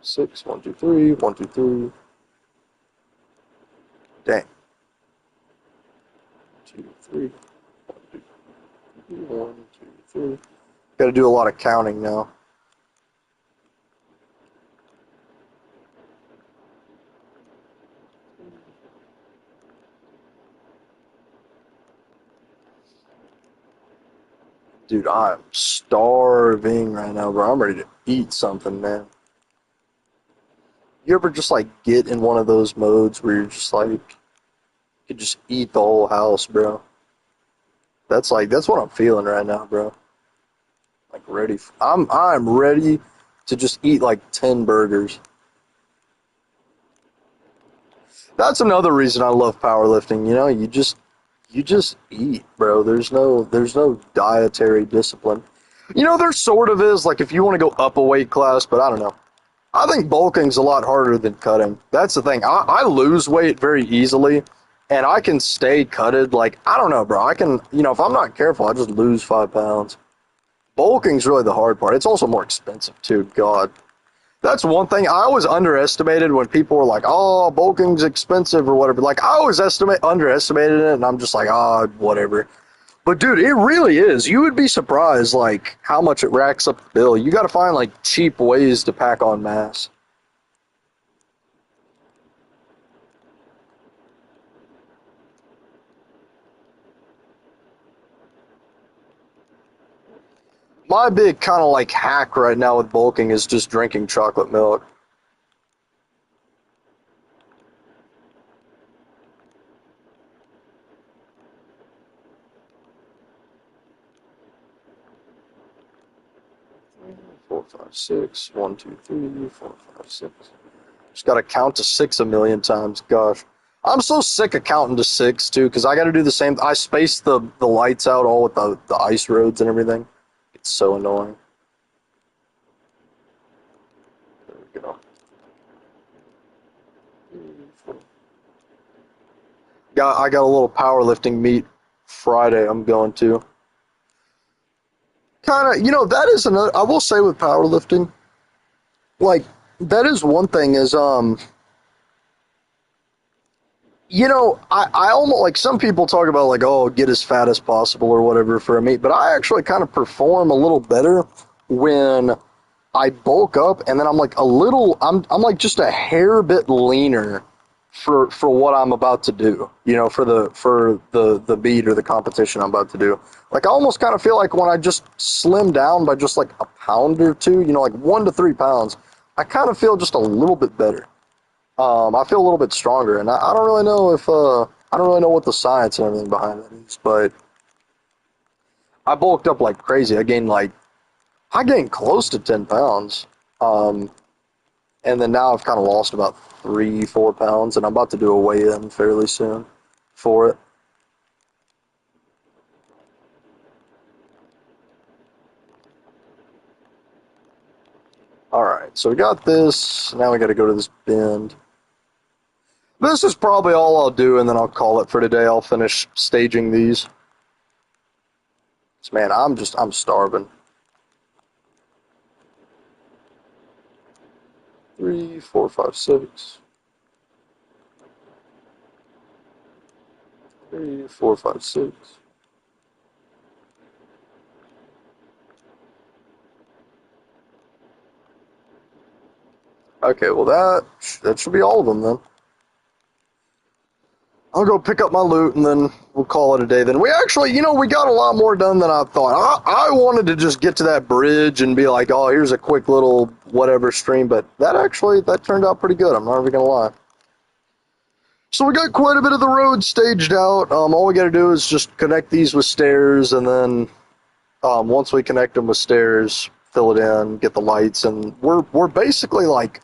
Speaker 1: 6, 1, 2, 3, 1, 2, 3. Dang. 2, 3, 1, 2, 3. Got to do a lot of counting now. Dude, I'm starving right now, bro. I'm ready to eat something, man. You ever just like get in one of those modes where you're just like, you could just eat the whole house, bro? That's what I'm feeling right now, bro. Like ready. I'm ready to just eat like 10 burgers. That's another reason I love powerlifting. You just eat, bro. There's no dietary discipline. There sort of is, like if you want to go up a weight class, but I don't know. I think bulking's a lot harder than cutting. That's the thing. I lose weight very easily, and I can stay cutted. Like, I don't know, bro. I can, if I'm not careful, I just lose 5 pounds. Bulking's really the hard part. It's also more expensive, too. God. That's one thing I always underestimated when people were like, oh, bulking's expensive or whatever. Like, I always underestimated it, and I'm just like, oh, whatever. But, dude, it really is. You would be surprised, like, how much it racks up the bill. You got to find, like, cheap ways to pack on mass. My big kind of, like, hack right now with bulking is just drinking chocolate milk. 4, 5, 6. 1, 2, 3, 4, 5, 6. Just got to count to 6 a million times. Gosh. I'm so sick of counting to 6, too, because I got to do the same. I space the lights out all with the ice roads and everything. It's so annoying. There we go. I got a little powerlifting meet Friday I'm going to. Kind of, that is another, I will say with powerlifting, like, that is one thing is, I almost, like, some people talk about, like, oh, get as fat as possible or whatever for a meet, but I actually kind of perform a little better when I bulk up and then I'm like I'm like just a hair bit leaner for what I'm about to do, for the beat or the competition I'm about to do. Like, I almost kind of feel like when I just slim down by just like a pound or two, like 1 to 3 pounds, I kind of feel just a little bit better. I feel a little bit stronger, and I don't really know if I don't really know what the science and everything behind that is, but I bulked up like crazy. I gained close to 10 pounds. Um, and then now I've kind of lost about 3, 4 pounds, and I'm about to do a weigh-in fairly soon for it. All right, so we got this. Now we got to go to this bend. This is probably all I'll do, and then I'll call it for today. I'll finish staging these. Man, I'm starving. 3, 4, 5, 6. 3, 4, 5, 6. Okay, well that should be all of them then. I'll go pick up my loot and then we'll call it a day. Then we actually, we got a lot more done than I thought. I wanted to just get to that bridge and be like, oh, here's a quick little whatever stream, but that turned out pretty good. I'm not even gonna lie. So we got quite a bit of the road staged out. All we got to do is just connect these with stairs, and then once we connect them with stairs, fill it in, get the lights, and we're basically like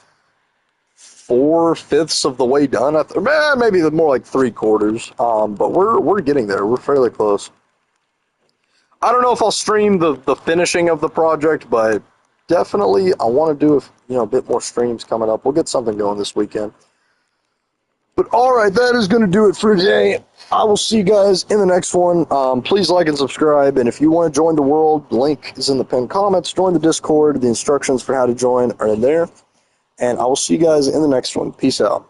Speaker 1: 4/5 of the way done. Maybe more like 3/4. But we're getting there. We're fairly close. I don't know if I'll stream the finishing of the project, but definitely I want to do a bit more streams coming up. We'll get something going this weekend. But alright, that is going to do it for today. I will see you guys in the next one. Please like and subscribe, and if you want to join the world, the link is in the pinned comments. Join the Discord. The instructions for how to join are in there. And I will see you guys in the next one. Peace out.